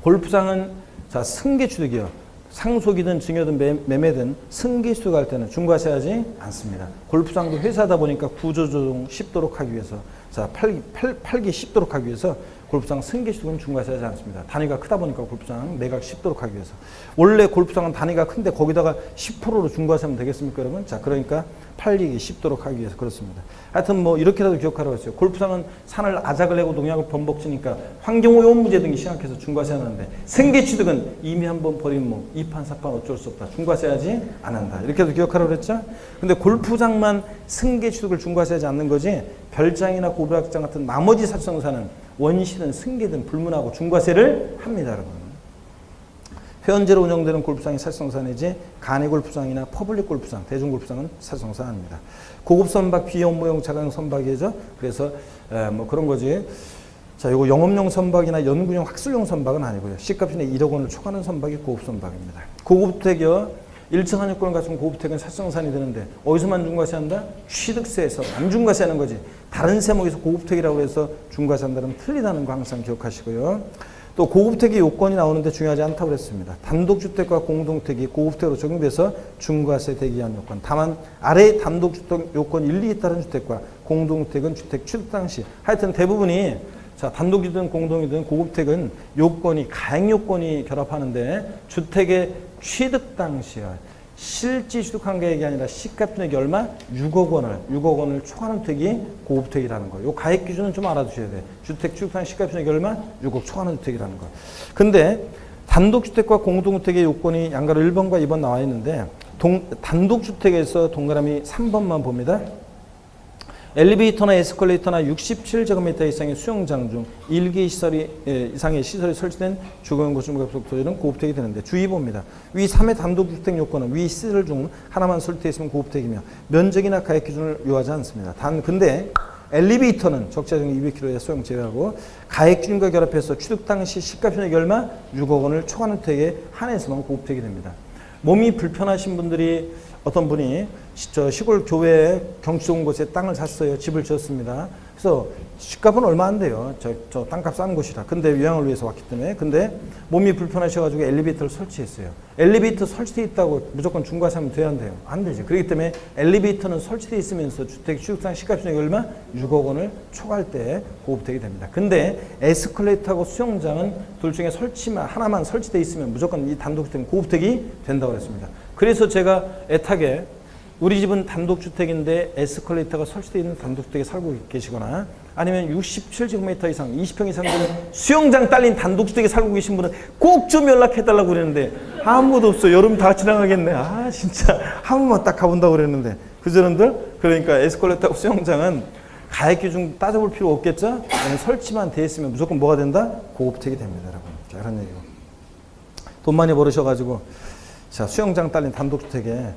골프장은 자, 승계취득이요. 상속이든 증여든 매매든 승계취득할 때는 중과세하지 않습니다. 골프장도 회사다 보니까 구조조정 쉽도록 하기 위해서 자, 팔기 쉽도록 하기 위해서 골프장 승계취득은 중과세하지 않습니다. 단위가 크다 보니까 골프장 매각 쉽도록 하기 위해서. 원래 골프장은 단위가 큰데 거기다가 10%로 중과세하면 되겠습니까, 여러분? 자, 그러니까 팔리기 쉽도록 하기 위해서 그렇습니다. 하여튼 뭐 이렇게라도 기억하라고 했어요. 골프장은 산을 아작을 내고 농약을 범벅지니까 환경오염 문제 등이 심각해서 중과세하는데 승계취득은 이미 한번 버린 몸, 2판, 4판 어쩔 수 없다. 중과세하지 않는다. 이렇게도 기억하라고 그랬죠? 근데 골프장만 승계취득을 중과세하지 않는 거지 별장이나 고부학장 같은 나머지 사성사는 원시든 승계든 불문하고 중과세를 합니다, 여러분. 회원제로 운영되는 골프장이 사성사내지 간이 골프장이나 퍼블릭 골프장, 대중 골프장은 사성사 아닙니다. 고급 선박, 비용모용 자가용 선박이죠. 그래서 뭐 그런 거지. 자, 요거 영업용 선박이나 연구용 학술용 선박은 아니고요. 시가편에 1억 원을 초과하는 선박이 고급 선박입니다. 고급주택이요. 일정한 요건을 갖춘 고급주택은 사성산이 되는데 어디서만 중과세한다? 취득세에서 안 중과세하는 거지. 다른 세목에서 고급주택이라고 해서 중과세한다면 틀리다는 거 항상 기억하시고요. 또 고급주택의 요건이 나오는데 중요하지 않다고 그랬습니다. 단독주택과 공동주택이 고급주택으로 적용돼서 중과세 대기한 요건. 다만 아래의 단독주택 요건 1, 2에 따른 주택과 공동주택은 주택 취득 당시 하여튼 대부분이 자, 단독이든 공동이든 고급주택은 요건이 가액 요건이 결합하는데 주택의 취득 당시야 실지 취득한 가액이 아니라 시가편액이 얼마? 6억 원을 초과하는 주택이 고급주택이라는 거예요. 요 가액 기준은 좀 알아두셔야 돼. 주택 취득 당시 시가편액이 얼마? 6억 초과하는 주택이라는 거. 근데 단독주택과 공동주택의 요건이 양가로 1번과 2번 나와 있는데 단독주택에서 동그라미 3번만 봅니다. 엘리베이터나 에스컬레이터나 67제곱미터 이상의 수영장 중 1개 시설이 이상의 시설이 설치된 주거용 건축물과 부속토지는 고급주택이 되는데 주의 봅니다. 위 3의 단독주택 요건은 위 시설 중 하나만 설치되어 있으면 고급주택이며 면적이나 가액 기준을 요하지 않습니다. 근데 엘리베이터는 적재적 200km의 소형 제외하고 가액 기준과 결합해서 취득 당시 시가편액이 얼마? 6억 원을 초과하는 주택에 한해서만 고급주택이 됩니다. 몸이 불편하신 분들이 어떤 분이 저 시골 교외에 경치 좋은 곳에 땅을 샀어요. 집을 지었습니다. 그래서 집값은 얼마 안 돼요. 저 땅값 싸는 곳이라. 근데 요양을 위해서 왔기 때문에. 근데 몸이 불편하셔가지고 엘리베이터를 설치했어요. 엘리베이터 설치되어 있다고 무조건 중과세하면 돼야 안 돼요? 안 되죠. 그렇기 때문에 엘리베이터는 설치되어 있으면서 주택 취득상 시가편액이 얼마? 6억 원을 초과할 때 고급주택이 됩니다. 근데 에스컬레이터하고 수영장은 둘 중에 하나만 설치되어 있으면 무조건 이 단독주택은 고급주택이 된다고 그랬습니다. 그래서 제가 애타게 우리 집은 단독주택인데 에스컬레이터가 설치되어 있는 단독주택에 살고 계시거나 아니면 67제곱미터 이상 20평 이상 되는 수영장 딸린 단독주택에 살고 계신 분은 꼭 좀 연락해달라고 그랬는데 아무도 없어. 여름 다 지나가겠네. 아 진짜 한 번만 딱 가본다고 그랬는데 그죠 여러분들? 그러니까 에스컬레이터하고 수영장은 가액 기준 따져볼 필요 없겠죠? 설치만 돼 있으면 무조건 뭐가 된다? 고급주택이 됩니다 여러분. 자 그런 얘기고 돈 많이 벌으셔가지고 자 수영장 딸린 단독주택에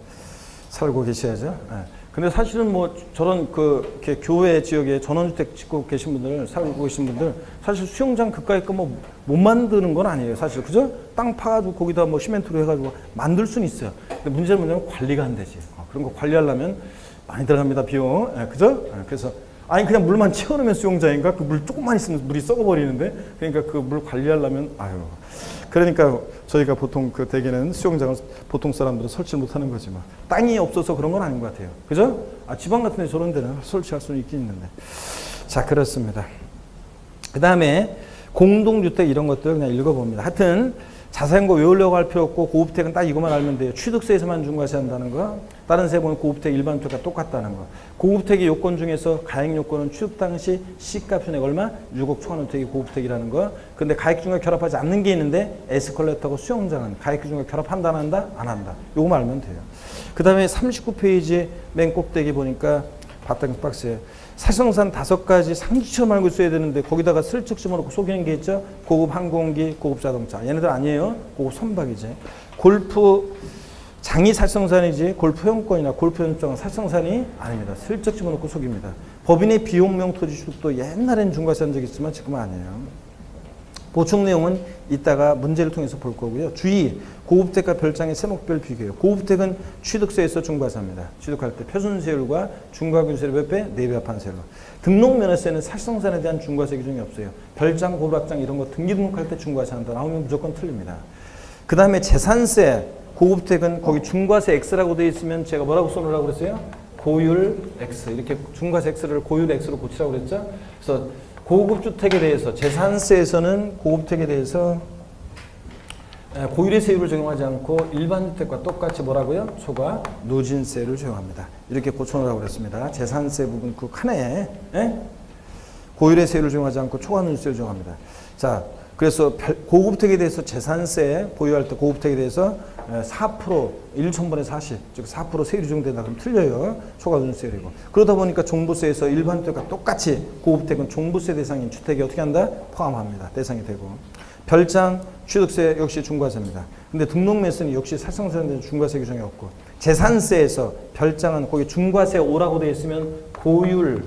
살고 계셔야죠. 네. 근데 사실은 뭐 저런 이렇게 교외 지역에 전원주택 짓고 계신 분들, 살고 계신 분들, 사실 수영장 그까이 거 뭐 못 만드는 건 아니에요. 사실. 그죠? 땅 파가지고 거기다 뭐 시멘트로 해가지고 만들 수는 있어요. 근데 문제는 뭐냐면 관리가 안 되지. 그런 거 관리하려면 많이 들어갑니다. 비용. 네, 그죠? 네, 그래서 아니 그냥 물만 채워놓으면 수영장인가? 그 물 조금만 있으면 물이 썩어버리는데 그러니까 그 물 관리하려면 그러니까 저희가 보통 그 대개는 수영장을 보통 사람들은 설치를 못하는 거지 뭐. 땅이 없어서 그런 건 아닌 것 같아요. 그죠? 지방 같은 데 저런 데는 설치할 수는 있긴 있는데. 자 그렇습니다. 그 다음에 공동주택 이런 것들 그냥 읽어봅니다. 하여튼 자세한 거 외우려고 할 필요 없고 고급택은 딱 이것만 알면 돼요. 취득세에서만 중과세 한다는 거. 다른 세 보면 고급택 일반 주택과 똑같다는 거. 고급택의 요건 중에서 가액 요건은 취득 당시 시가 표현액 얼마? 6억 초과하는 주택이 고급택이라는 거. 근데 가액기준과 결합하지 않는 게 있는데 에스컬레이터하고 수영장은 가액기준과 결합한다 안 한다? 안 한다. 요거만 알면 돼요. 그 다음에 39페이지 맨 꼭대기 보니까 바탕 박스에 사실상 5가지 상주처럼 알고 있어야 되는데 거기다가 슬쩍 집어넣고 속이는 게 있죠. 고급 항공기, 고급 자동차. 얘네들 아니에요. 고급 선박이지. 골프 장이 살성산이지 골프용권이나 골프용장은 살성산이 아닙니다. 슬쩍 집어넣고 속입니다. 법인의 비용명 토지주택도 옛날엔 중과세 한 적 있지만 지금은 아니에요. 보충 내용은 이따가 문제를 통해서 볼 거고요. 주의, 고급택과 별장의 세목별 비교예요. 고급택은 취득세에서 중과세합니다. 취득할 때 표준세율과 중과균세율 몇 배? 4배 합한 세율로. 등록면허세는 살성산에 대한 중과세 기준이 없어요. 별장, 고급학장 이런 거 등기 등록할 때 중과세 한다 나오면 무조건 틀립니다. 그 다음에 재산세, 고급택은 거기 중과세 X라고 되어 있으면 제가 뭐라고 써놓으라고 그랬어요? 고율 X. 이렇게 중과세 X를 고율 X로 고치라고 그랬죠? 그래서 고급주택에 대해서 재산세에서는 고급택에 대해서 고율의 세율을 적용하지 않고 일반 주택과 똑같이 뭐라고요? 초과 누진세를 적용합니다. 이렇게 고쳐놓으라고 그랬습니다. 재산세 부분 그 칸에 고율의 세율을 적용하지 않고 초과 누진세를 적용합니다. 자, 그래서 고급택에 대해서 재산세 보유할 때 고급택에 대해서 4% 1,000분의 40, 즉 4% 세율이 적용된다 그러면 틀려요. 초과 누진세율이고. 그러다 보니까 종부세에서 일반 주택과 똑같이 고급택은 종부세 대상인 주택이 어떻게 한다? 포함합니다. 대상이 되고. 별장, 취득세 역시 중과세입니다. 근데 등록매수는 역시 살성세는 중과세 규정이 없고. 재산세에서 별장은 거기 중과세 5라고 되어 있으면 고율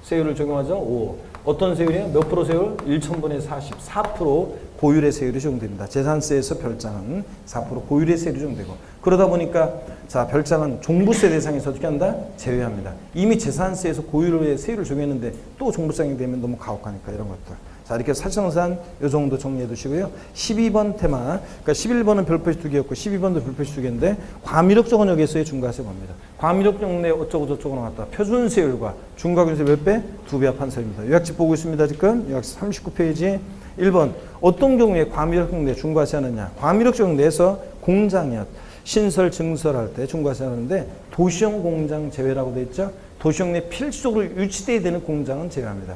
세율을 적용하죠. 5. 어떤 세율이에요? 몇 프로 세율? 1,000분의 40, 4% 고율의 세율이 적용됩니다. 재산세에서 별장은 4% 고율의 세율이 적용되고. 그러다 보니까 자 별장은 종부세 대상에서 어떻게 한다? 제외합니다. 이미 재산세에서 고율의 세율을 적용했는데 또 종부세가 되면 너무 가혹하니까 이런 것들. 자 이렇게 사실상 이 정도 정리해 두시고요. 12번 테마, 그러니까 11번은 별표시 2개였고 12번도 별표시 2개인데 과미력 적원역에서의 중과세 봅니다. 과미력 정내 어쩌고 저쩌고 나왔다. 표준세율과 중과균세 몇 배? 2배 합한 세율입니다. 요약집 보고 있습니다. 지금 요약집 39페이지 1번 어떤 경우에 과미력 정내 중과세 하느냐. 과미력 정내에서 공장이었 신설 증설할 때 중과세 하는데 도시형 공장 제외라고 되어 있죠. 도시형 내 필수적으로 유치돼야 되는 공장은 제외합니다.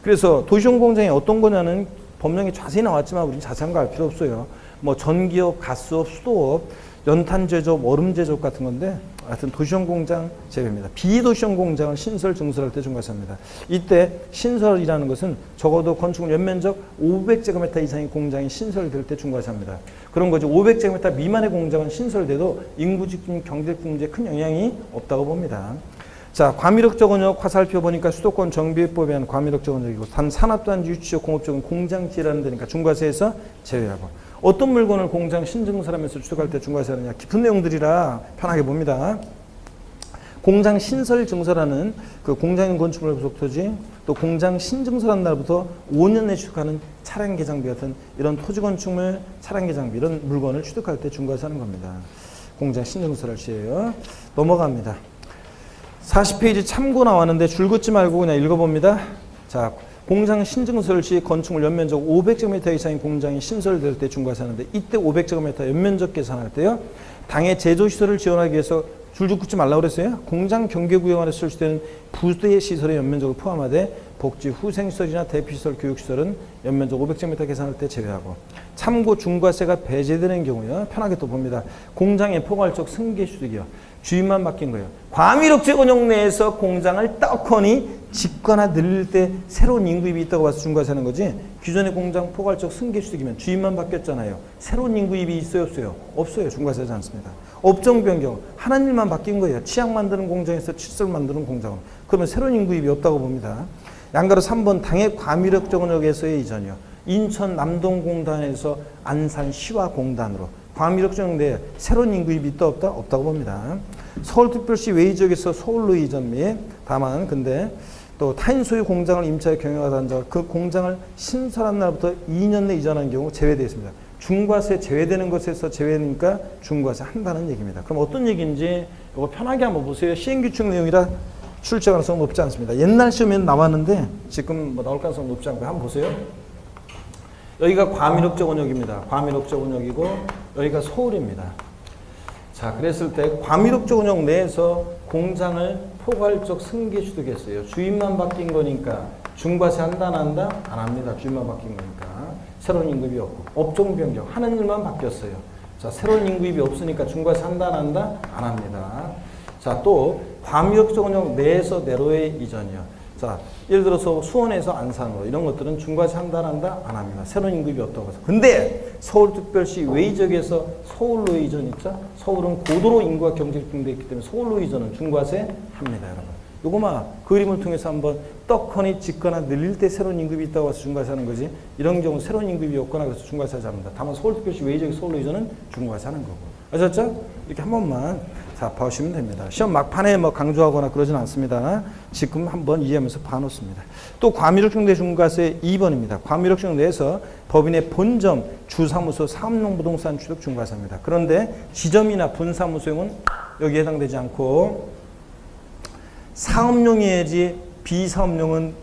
그래서 도시형 공장이 어떤 거냐는 법령에 자세히 나왔지만 우리는 자세한 거 알 필요 없어요. 뭐 전기업, 가스업, 수도업, 연탄 제조업, 얼음 제조업 같은 건데 하여튼 도시형 공장 제외입니다. 비도시형 공장을 신설, 증설할 때 중과세합니다. 이때 신설이라는 것은 적어도 건축물 연면적 500제곱미터 이상의 공장이 신설될 때 중과세합니다. 그런 거죠. 500제곱미터 미만의 공장은 신설돼도 인구 집중, 경제 경제에 큰 영향이 없다고 봅니다. 자, 과미력 적원역 화살표 보니까 수도권 정비법에 의한 과미력 적원역이고 단 산업단지 유치적 공업적은 공장지라는 데니까 중과세에서 제외하고 어떤 물건을 공장 신증설하면서 취득할 때 중과세하느냐 깊은 내용들이라 편하게 봅니다. 공장 신설 증설하는 그 공장 건축물 부속 토지 또 공장 신증설한 날부터 5년 내에 취득하는 차량 개장비 같은 이런 토지 건축물 차량 개장비 이런 물건을 취득할 때 중과세하는 겁니다. 공장 신증설할 시에요. 넘어갑니다. 40페이지 참고 나왔는데 줄 긋지 말고 그냥 읽어봅니다. 자, 공장 신증설 시 건축물 연면적 500제곱미터 이상의 공장이 신설될 때 중과세하는데 이때 500제곱미터 연면적 계산할 때요. 당의 제조시설을 지원하기 위해서 줄줄 긋지 말라고 그랬어요. 공장 경계구역 안에 설치되는 부대 시설의 연면적을 포함하되 복지 후생시설이나 대피시설, 교육시설은 연면적 500제곱미터 계산할 때 제외하고 참고 중과세가 배제되는 경우요. 편하게 또 봅니다. 공장의 포괄적 승계취득이요. 주인만 바뀐 거예요. 과미력 적원역 내에서 공장을 떡하니 짓거나 늘릴 때 새로운 인구입이 있다고 봐서 중과세하는 거지 기존의 공장 포괄적 승계취득이면 주인만 바뀌었잖아요. 새로운 인구입이 있어요 없어요? 없어요. 중과세하지 않습니다. 업종 변경, 하는 일만 바뀐 거예요. 치약 만드는 공장에서 칫솔 만드는 공장으로. 그러면 새로운 인구입이 없다고 봅니다. 양가로 3번 당해 과미력 적원역에서의 이전이요. 인천 남동공단에서 안산시와 공단으로 과미력 적용대 새로운 인구입이 있다 없다? 없다고 봅니다. 서울특별시 외의 지역에서 서울로 이전 및 다만 근데 또 타인 소유 공장을 임차에 경영하던 자 그 공장을 신설한 날부터 2년 내 이전한 경우 제외되어 있습니다. 중과세 제외되는 것에서 제외니까 중과세 한다는 얘기입니다. 그럼 어떤 얘기인지 이거 편하게 한번 보세요. 시행규칙 내용이라 출제 가능성 높지 않습니다. 옛날 시험에는 나왔는데 지금 뭐 나올 가능성 높지 않고요. 한번 보세요. 여기가 과밀업적 원역입니다. 과밀업적 원역이고 여기가 서울입니다. 자, 그랬을 때 과밀업적 원역 내에서 공장을 포괄적 승계 취득했어요. 주인만 바뀐 거니까 중과세 한다 안 한다? 안 합니다. 주인만 바뀐 거니까. 새로운 임금이 없고 업종 변경 하는 일만 바뀌었어요. 자, 새로운 임금이 없으니까 중과세 한다 안 한다? 안 합니다. 자, 또 과밀업적 원역 내에서 내로의 이전이요. 자, 예를 들어서 수원에서 안산으로 이런 것들은 중과세 한다 안 한다? 안 합니다. 새로운 임금이 없다고 해서. 근데 서울특별시 외지역에서 서울로 이전 있죠? 서울은 고도로 인구가 경제 집중되어 있기 때문에 서울로 이전은 중과세 합니다, 여러분. 요거만 그림을 통해서 한번 떡하니 짓거나 늘릴 때 새로운 임금이 있다고 해서 중과세 하는 거지. 이런 경우 새로운 임금이 없거나 그래서 중과세 하지 않습니다. 다만 서울특별시 외지역의 서울로 이전은 중과세 하는 거고. 아셨죠? 이렇게 한 번만 자, 봐주시면 됩니다. 시험 막판에 뭐 강조하거나 그러진 않습니다. 지금 한번 이해하면서 봐놓습니다. 또 과밀업종 내 중과세 2번입니다. 과밀업종 내에서 법인의 본점, 주사무소, 사업용 부동산 취득 중과세입니다. 그런데 지점이나 분사무소용은 여기에 해당되지 않고 사업용이어야지 비사업용은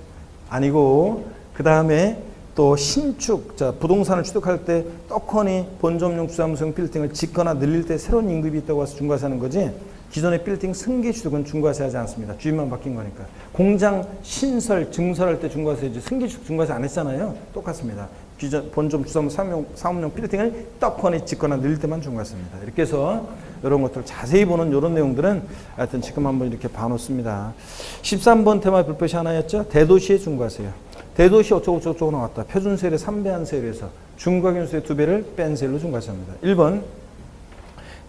아니고 그 다음에 또 신축, 자, 부동산을 취득할 때 떡하니 본점용 주사무소용 빌딩을 짓거나 늘릴 때 새로운 임금이 있다고 해서 중과세하는 거지 기존의 빌딩 승계 취득은 중과세하지 않습니다. 주인만 바뀐 거니까. 공장 신설, 증설할 때 중과세지 승계 취득 중과세 안 했잖아요. 똑같습니다. 기존 본점 주사무소 사업용 빌딩을 떡하니 짓거나 늘릴 때만 중과세입니다. 이렇게 해서 이런 것들 자세히 보는 이런 내용들은 하여튼 지금 한번 이렇게 봐놓습니다. 13번 테마 불법이 하나였죠. 대도시의 중과세요. 대도시 어쩌고저쩌고 나왔다. 표준세율의 3배 한 세율에서 중과경세율의 2배를 뺀 세율로 중과세합니다. 1번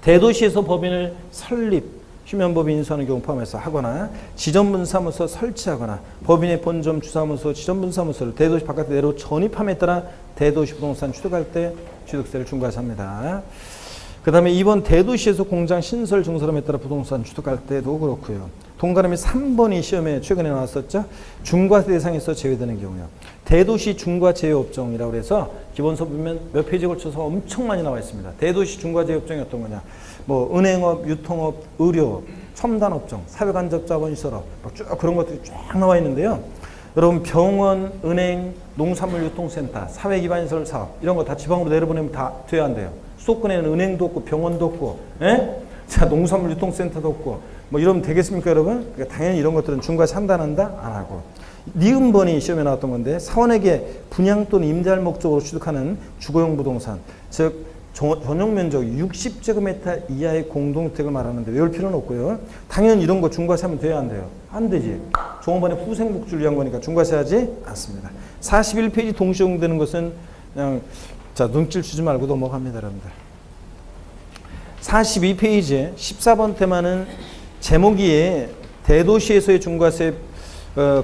대도시에서 법인을 설립, 휴면법인 인수하는 경우 포함해서 하거나 지점분사무소 설치하거나 법인의 본점 주사무소 지점분사무소를 대도시 바깥에 내로 전입함에 따라 대도시 부동산 취득할 때 취득세를 중과세합니다. 그 다음에 2번 대도시에서 공장 신설 증설함에 따라 부동산 취득할 때도 그렇고요. 동그라미 3번이 시험에 최근에 나왔었죠. 중과세 대상에서 제외되는 경우요. 대도시 중과 제외업종이라고 해서 기본서 보면 몇 페이지에 걸쳐서 엄청 많이 나와 있습니다. 대도시 중과 제외업종이 어떤 거냐. 뭐 은행업, 유통업, 의료, 첨단업종, 사회간접자본시설업 쭉 그런 것들이 쫙 나와 있는데요. 여러분 병원, 은행, 농산물 유통센터, 사회기반시설 사업 이런 거 다 지방으로 내려보내면 다 돼야 한대요. 수도권에는 은행도 없고 병원도 없고, 자 농산물 유통센터도 없고, 뭐 이러면 되겠습니까, 여러분? 그러니까 당연히 이런 것들은 중과세 한다 안 한다 안 하고. 니은번이 시험에 나왔던 건데 사원에게 분양 또는 임대할 목적으로 취득하는 주거용 부동산, 즉 전용 면적 60제곱미터 이하의 공동주택을 말하는데 외울 필요는 없고요. 당연히 이런 거 중과세하면 돼야 안 돼요? 안 되지. 종업원의 후생복지를 위한 거니까 중과세하지 않습니다. 41페이지 동시에 적용되는 것은 그냥 자 눈길 주지 말고 넘어갑니다, 여러분들. 42페이지에 14번 테마는 제목이 대도시에서의 중과세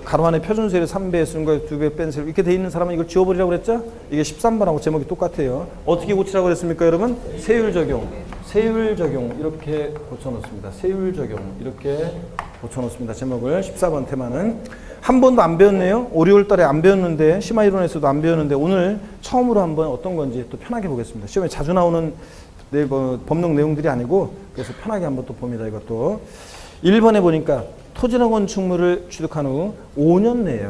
가로 안에 표준세율 3배, 중과세 2배 뺀 세율 이렇게 돼 있는 사람은 이걸 지워버리라고 그랬죠? 이게 13번하고 제목이 똑같아요. 어떻게 고치라고 그랬습니까, 여러분? 세율 적용, 세율 적용 이렇게 고쳐놓습니다. 세율 적용 이렇게 고쳐놓습니다. 제목을 14번 테마는 한 번도 안 배웠네요. 5, 6월 달에 안 배웠는데 심화이론에서도 안 배웠는데 오늘 처음으로 한번 어떤 건지 또 편하게 보겠습니다. 시험에 자주 나오는 법령 내용들이 아니고 그래서 편하게 한번 또 봅니다. 이것도 1번에 보니까 토지나 건축물을 취득한 후 5년 내에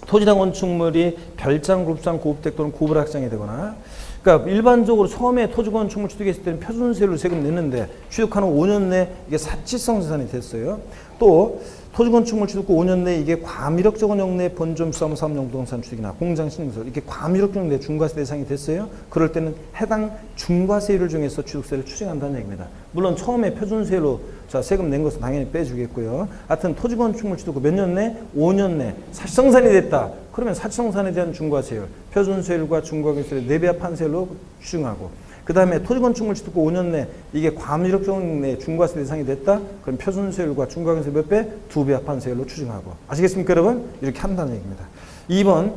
토지나 건축물이 별장, 그룹상, 고급택 또는 고불확장이 되거나 그러니까 일반적으로 처음에 토지 건축물 취득했을 때는 표준세율로 세금 냈는데 취득한 후 5년 내에 이게 사치성 자산이 됐어요. 또 토지 건축물 취득 후 5년 내에 이게 과밀업적 원역 내 본점 사업용 부동산 취득이나 공장 신설 이렇게 과밀업적 내 중과세 대상이 됐어요. 그럴 때는 해당 중과세율을 중에서 취득세를 추징한다는 얘기입니다. 물론 처음에 표준세율로 자 세금 낸 것은 당연히 빼주겠고요. 하여튼 토지 건축물 취득 후 몇 년 내? 5년 내 사치성산이 됐다. 그러면 사치성산에 대한 중과세율, 표준세율과 중과세율의 4배 판세율로 추징하고 그 다음에 토지 건축물 취득 후 5년 내 이게 과밀업적 내 중과세 대상이 됐다. 그럼 표준세율과 중과세 몇 배? 2배 합한세율로 추징하고. 아시겠습니까, 여러분? 이렇게 한다는 얘기입니다. 2번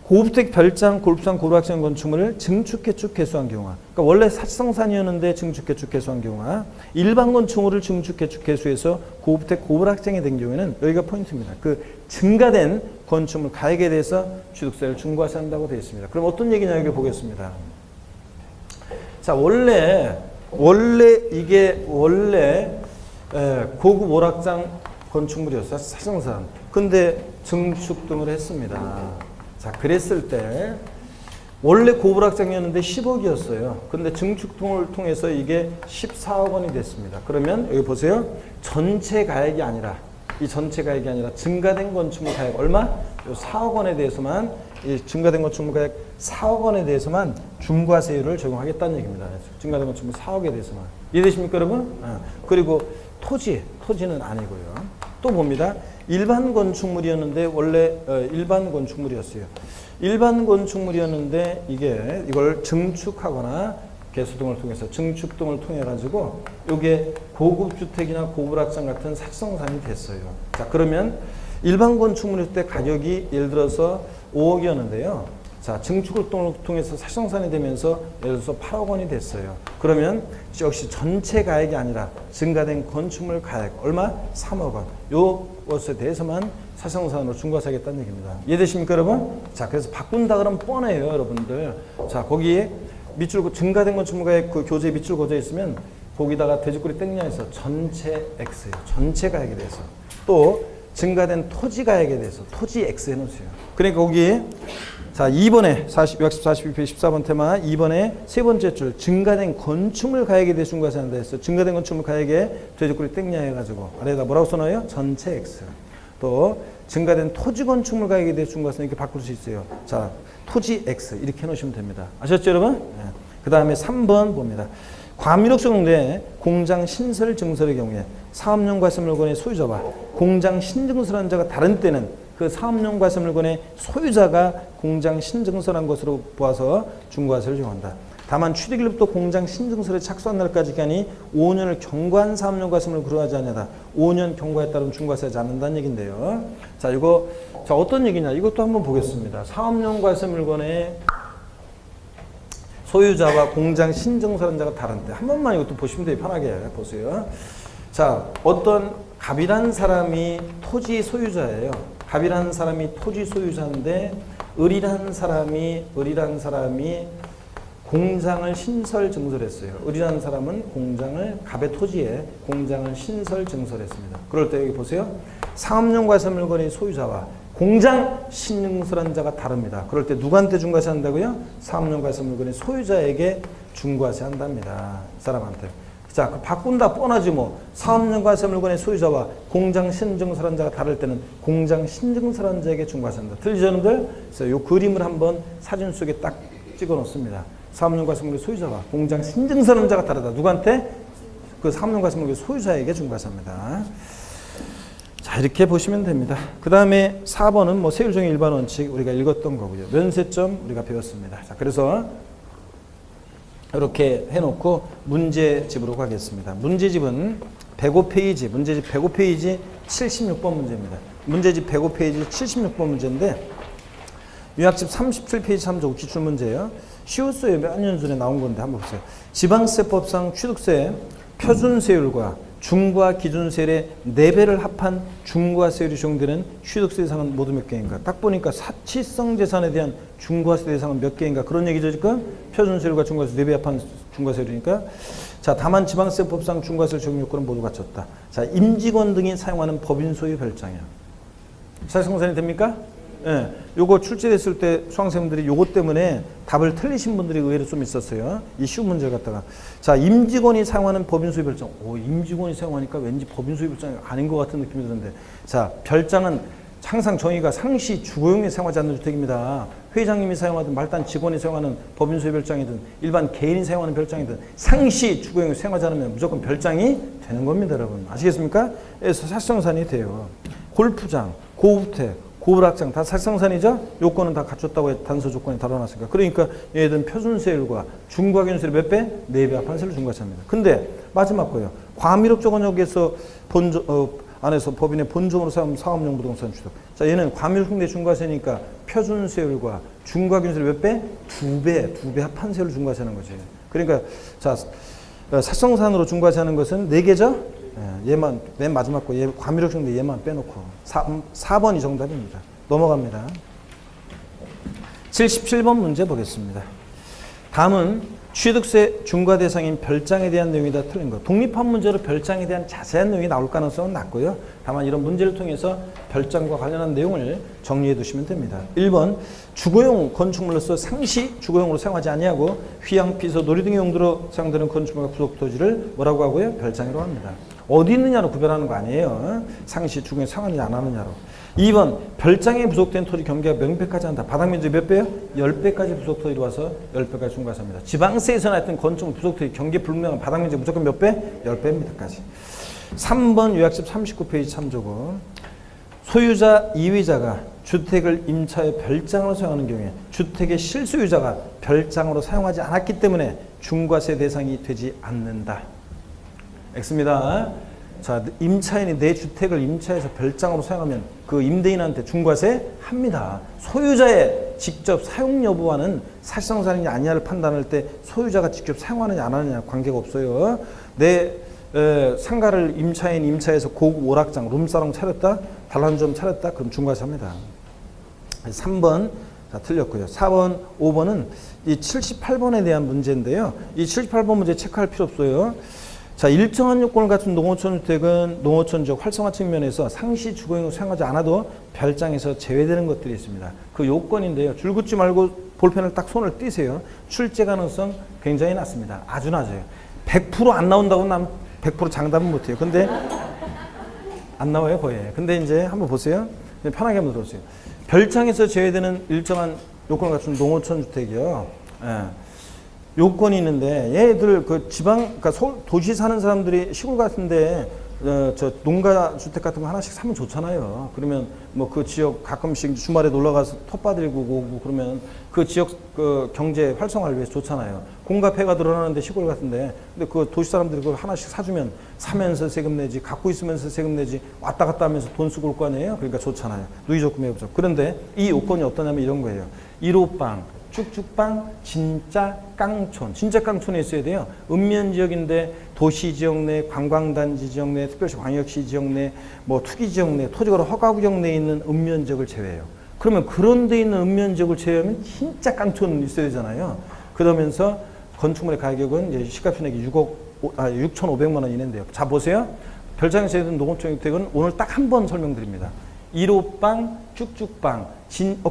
고급택 별장, 골프장, 고불확장 건축물을 증축개축 개수한 경우가 그러니까 원래 사치성산이었는데 증축개축 개수한 경우가 일반 건축물을 증축개축 개수해서 고급택, 고불확장이 된 경우에는 여기가 포인트입니다. 그 증가된 건축물 가액에 대해서 취득세를 중과세한다고 되어 있습니다. 그럼 어떤 얘기냐 여기 보겠습니다. 자, 원래 이게 고급 오락장 건축물이었어요. 사성산. 근데 증축 등을 했습니다. 자, 그랬을 때 원래 고불확장이었는데 10억이었어요. 근데 증축통을 통해서 이게 14억 원이 됐습니다. 그러면 여기 보세요. 전체 가액이 아니라 이 전체 가액이 아니라 증가된 건축물 가액 얼마? 요 4억 원에 대해서만 이 증가된 건축물 가액 4억 원에 대해서만 중과세율을 적용하겠다는 얘기입니다. 증가된 건축물 4억에 대해서만. 이해되십니까, 여러분? 그리고 토지는 아니고요. 또 봅니다. 일반 건축물이었는데 원래 일반 건축물이었어요. 일반 건축물이었는데 이걸 증축하거나 개수 등을 통해서 증축 등을 통해 가지고 이게 고급 주택이나 고불확장 같은 사치성산이 됐어요. 자, 그러면 일반 건축물일 때 가격이 예를 들어서 5억이었는데요. 자, 증축을 통해서 사치성산이 되면서 예를 들어서 8억 원이 됐어요. 그러면 역시 전체 가액이 아니라 증가된 건축물 가액 얼마? 3억 원. 요 것에 대해서만 사치성산으로 중과세하겠다는 얘기입니다. 이해되십니까, 여러분? 자, 그래서 바꾼다 그러면 뻔해요, 여러분들. 자, 거기에 밑줄 증가된 건축물 가액 그 교재 밑줄 그어져 있으면 거기다가 돼지꼬리 땡냐에서 전체 X예요. 전체 가액에 대해서. 또 증가된 토지 가액에 대해서 토지 X 해놓으세요. 그러니까 거기에 자, 2번에 42페이지 14번 테마 2번에 세 번째 줄 증가된 건축물 가액에 대해 중과세한다 했어요. 증가된 건축물 가액에 돼지꼬리 땡냐 해가지고 아래에다 뭐라고 써놔요? 전체 X. 또 증가된 토지 건축물 가액에 대해 중과세 이렇게 바꿀 수 있어요. 자, 토지 X 이렇게 해놓으시면 됩니다. 아셨죠, 여러분? 네. 그 다음에 3번 봅니다. 과밀옥소 내 공장 신설 증설의 경우에 사업용 과세 물건의 소유자와 공장 신증설한 자가 다른 때는 그 사업용 과세 물건의 소유자가 공장 신증설한 것으로 보아서 중과세를 적용한다. 다만 취득일로부터 공장 신증설에 착수한 날까지 기간이 5년을 경과한 사업용 과세물을 구하지 않냐다. 5년 경과에 따른 중과세하지 않는다는 얘기인데요. 자, 이거 자 어떤 얘기냐? 이것도 한번 보겠습니다. 사업용 과세 물건의 소유자와 공장 신증설한 자가 다른 때 한 번만 이것도 보시면 돼요. 편하게 보세요. 자, 어떤 갑이라는 사람이 토지 소유자예요. 갑이라는 사람이 토지 소유자인데 을이라는 사람이 공장을 신설 증설했어요. 을이라는 사람은 갑의 토지에 공장을 신설 증설했습니다. 그럴 때 여기 보세요. 사업용 과세 물건의 소유자와 공장 신증설한 자가 다릅니다. 그럴 때 누구한테 중과세 한다고요? 사업용 과세 물건의 소유자에게 중과세 한답니다. 이 사람한테. 자, 바꾼다 뻔하지 뭐. 사업용 과세 물건의 소유자와 공장 신증설한 자가 다를 때는 공장 신증설한 자에게 중과세한다. 틀리죠, 여러분들? 그래서 이 그림을 한번 사진 속에 딱 찍어 놓습니다. 사업용 과세 물건의 소유자와 공장 신증설한 자가 다르다. 누구한테? 그 사업용 과세 물건의 소유자에게 중과세합니다. 자, 이렇게 보시면 됩니다. 그 다음에 4번은 뭐 세율정의 일반 원칙 우리가 읽었던 거고요. 면세점 우리가 배웠습니다. 자, 그래서 이렇게 해놓고 문제집으로 가겠습니다. 문제집은 105페이지, 문제집 105페이지 76번 문제입니다. 문제집 105페이지 76번 문제인데 유학집 37페이지 3조 기출문제예요. 시우스에 몇 년 전에 나온 건데 한번 보세요. 지방세법상 취득세 표준세율과 중과 기준세율의 4배를 합한 중과세율이 적용되는 취득세 대상은 모두 몇 개인가? 딱 보니까 사치성 재산에 대한 중과세 대상은 몇 개인가? 그런 얘기죠, 지금? 표준세율과 중과세 4배 합한 중과세율이니까. 자, 다만 지방세법상 중과세율 적용 요건은 모두 갖췄다. 자, 임직원 등이 사용하는 법인 소유 별장이야. 사실성산이 됩니까? 예, 요거 출제됐을 때 수강생분들이 요거 때문에 답을 틀리신 분들이 의외로 좀 있었어요. 이 쉬운 문제를 갖다가. 자, 임직원이 사용하는 법인 소유 별장. 임직원이 사용하니까 왠지 법인 소유 별장이 아닌 것 같은 느낌이 드는데. 자, 별장은 항상 정의가 상시 주거용에 사용하지 않는 주택입니다. 회장님이 사용하든 말단 직원이 사용하는 법인 소유 별장이든 일반 개인이 사용하는 별장이든 상시 주거용에 사용하지 않으면 무조건 별장이 되는 겁니다, 여러분. 아시겠습니까? 그래서 사실성산이 돼요. 골프장, 고주택, 고불확장 다 사실성산이죠? 요건은 다 갖췄다고 단서 조건에 달아놨으니까. 그러니까 얘들은 표준세율과 중과기준세율 몇 배? 4배 합한 세율을 중과세합니다. 근데 마지막 거예요. 과밀옥조건역에서 안에서 법인의 본점으로 삼은 사업용 부동산 취득. 자, 얘는 과밀옥조건대 중과세니까 표준세율과 중과기준세율 몇 배? 2배 합한 세율을 중과세하는 거지. 그러니까 자, 사실성산으로 중과세하는 것은 4개죠? 얘만 맨 마지막 거, 얘 과밀옥조건대 얘만 빼놓고 4번이 정답입니다. 넘어갑니다. 77번 문제 보겠습니다. 다음은 취득세 중과 대상인 별장에 대한 내용이 다 틀린 거. 독립한 문제로 별장에 대한 자세한 내용이 나올 가능성은 낮고요. 다만 이런 문제를 통해서 별장과 관련한 내용을 정리해 두시면 됩니다. 1번 주거용 건축물로서 상시 주거용으로 사용하지 아니하고 휴양, 피서, 놀이 등의 용도로 사용되는 건축물과 부속 토지를 뭐라고 하고요? 별장이라고 합니다. 어디 있느냐로 구별하는 거 아니에요. 상시 주거용 사용하느냐 안 하느냐로. 2번 별장에 부속된 토지 경계가 명백하지 않다. 바닥 면적 몇 배요? 10배까지 부속 토지로 와서 10배까지 중과사입니다. 지방세에서나 하여튼 건축물 부속 토지 경계 불명한 바닥 면적 무조건 몇 배? 10배입니다까지. 3번 요약집 39페이지 참조고 소유자 이위자가 주택을 임차에 별장으로 사용하는 경우에 주택의 실소유자가 별장으로 사용하지 않았기 때문에 중과세 대상이 되지 않는다. X입니다. 자, 임차인이 내 주택을 임차해서 별장으로 사용하면 그 임대인한테 중과세 합니다. 소유자의 직접 사용 여부와는 사실상사는지 아니냐를 판단할 때 소유자가 직접 사용하느냐 안 하느냐 관계가 없어요. 내 상가를 임차해서 고급 오락장, 룸사롱 차렸다, 단란주점 차렸다, 그럼 중과세 합니다. 3번 자, 틀렸고요. 4번, 5번은 이 78번에 대한 문제인데요. 이 78번 문제 체크할 필요 없어요. 자, 일정한 요건을 갖춘 농어촌 주택은 농어촌 지역 활성화 측면에서 상시 주거용으로 사용하지 않아도 별장에서 제외되는 것들이 있습니다. 그 요건인데요. 줄 긋지 말고 볼펜을 딱 손을 띄세요. 출제 가능성 굉장히 낮습니다. 아주 낮아요. 100% 안 나온다고 난 100% 장담은 못해요. 근데 안 나와요, 거의. 근데 이제 한번 보세요. 편하게 한번 들어보세요. 별장에서 제외되는 일정한 요건을 갖춘 농어촌 주택이요. 예. 요건이 있는데 얘들 그 지방 그러니까 도시 사는 사람들이 시골 같은데 저 농가 주택 같은 거 하나씩 사면 좋잖아요. 그러면 뭐 그 지역 가끔씩 주말에 놀러 가서 텃밭들고 오고 그러면 그 지역 그 경제 활성화를 위해서 좋잖아요. 공가폐가 늘어나는데 시골 같은데 근데 그 도시 사람들이 그걸 하나씩 사주면 사면서 세금 내지 갖고 있으면서 세금 내지 왔다 갔다 하면서 돈 쓰고 올 거 아니에요. 그러니까 좋잖아요. 누이적금 해보죠. 그런데 이 요건이 어떠냐면 이런 거예요. 1호방 쭉쭉방 진짜 깡촌. 진짜 깡촌에 있어야 돼요. 읍면지역인데 도시지역 내, 관광단지 지역 내, 특별시 광역시 지역 내, 뭐 투기지역 내, 토지거래 허가구역 내에 있는 읍면지역을 제외해요. 그러면 그런 데 있는 읍면지역을 제외하면 진짜 깡촌 있어야 되잖아요. 그러면서 건축물의 가격은 이제 시가총액이 6,500만 원 이내인데요. 자, 보세요. 별장에서 있는 농어촌 주택은 오늘 딱 한 번 설명드립니다. 1호방, 쭉쭉방,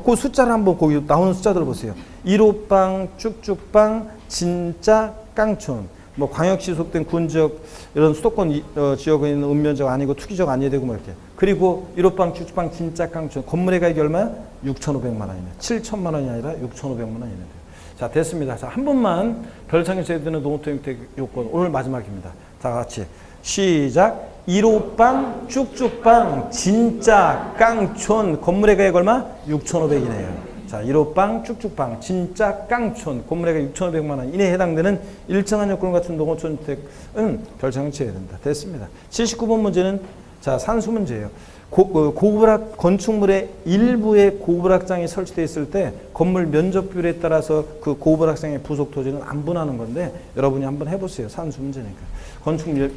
그 숫자를 한번 거기 나오는 숫자들을 보세요. 1호방, 쭉쭉방, 진짜 깡촌. 뭐 광역시 속된 군지역 이런 수도권 지역에 있는 읍면지역 아니고 투기지역 아니어야 되고 뭐 이렇게. 그리고 1호방, 쭉쭉방, 진짜 깡촌. 건물의 가격이 얼마야? 6,500만 원이네. 7천만 원이 아니라 6,500만 원이네. 자, 됐습니다. 자, 한 번만 별장에서 해야 되는 농어촌주택 요건 오늘 마지막입니다. 다 같이 시작. 1호방, 쭉쭉방, 진짜 깡촌, 건물의 가격 얼마? 6,500이네요. 자, 1호방, 쭉쭉방, 진짜 깡촌, 건물의 가격 6,500만 원 이내에 해당되는 일정한 요건 같은 농어촌 주택은 별장을 지어야 된다. 됐습니다. 79번 문제는 자, 산수 문제예요. 고부락 건축물의 일부에 고부락장이 설치되어 있을 때 건물 면적 비율에 따라서 그 고부락장의 부속 토지는 안분하는 건데 여러분이 한번 해보세요. 산수 문제니까. 건축물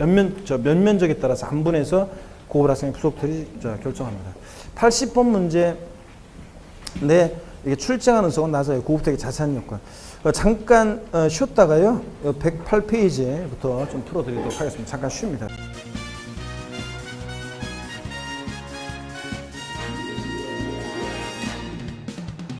면적에 따라서 안분해서 고부락장의 부속 토지 결정합니다. 80번 문제 네, 이게 출제 가능성은 낮아요. 고급택의 자세한 요건. 잠깐 쉬었다가요. 108페이지부터 좀 풀어드리도록 하겠습니다. 잠깐 쉽니다.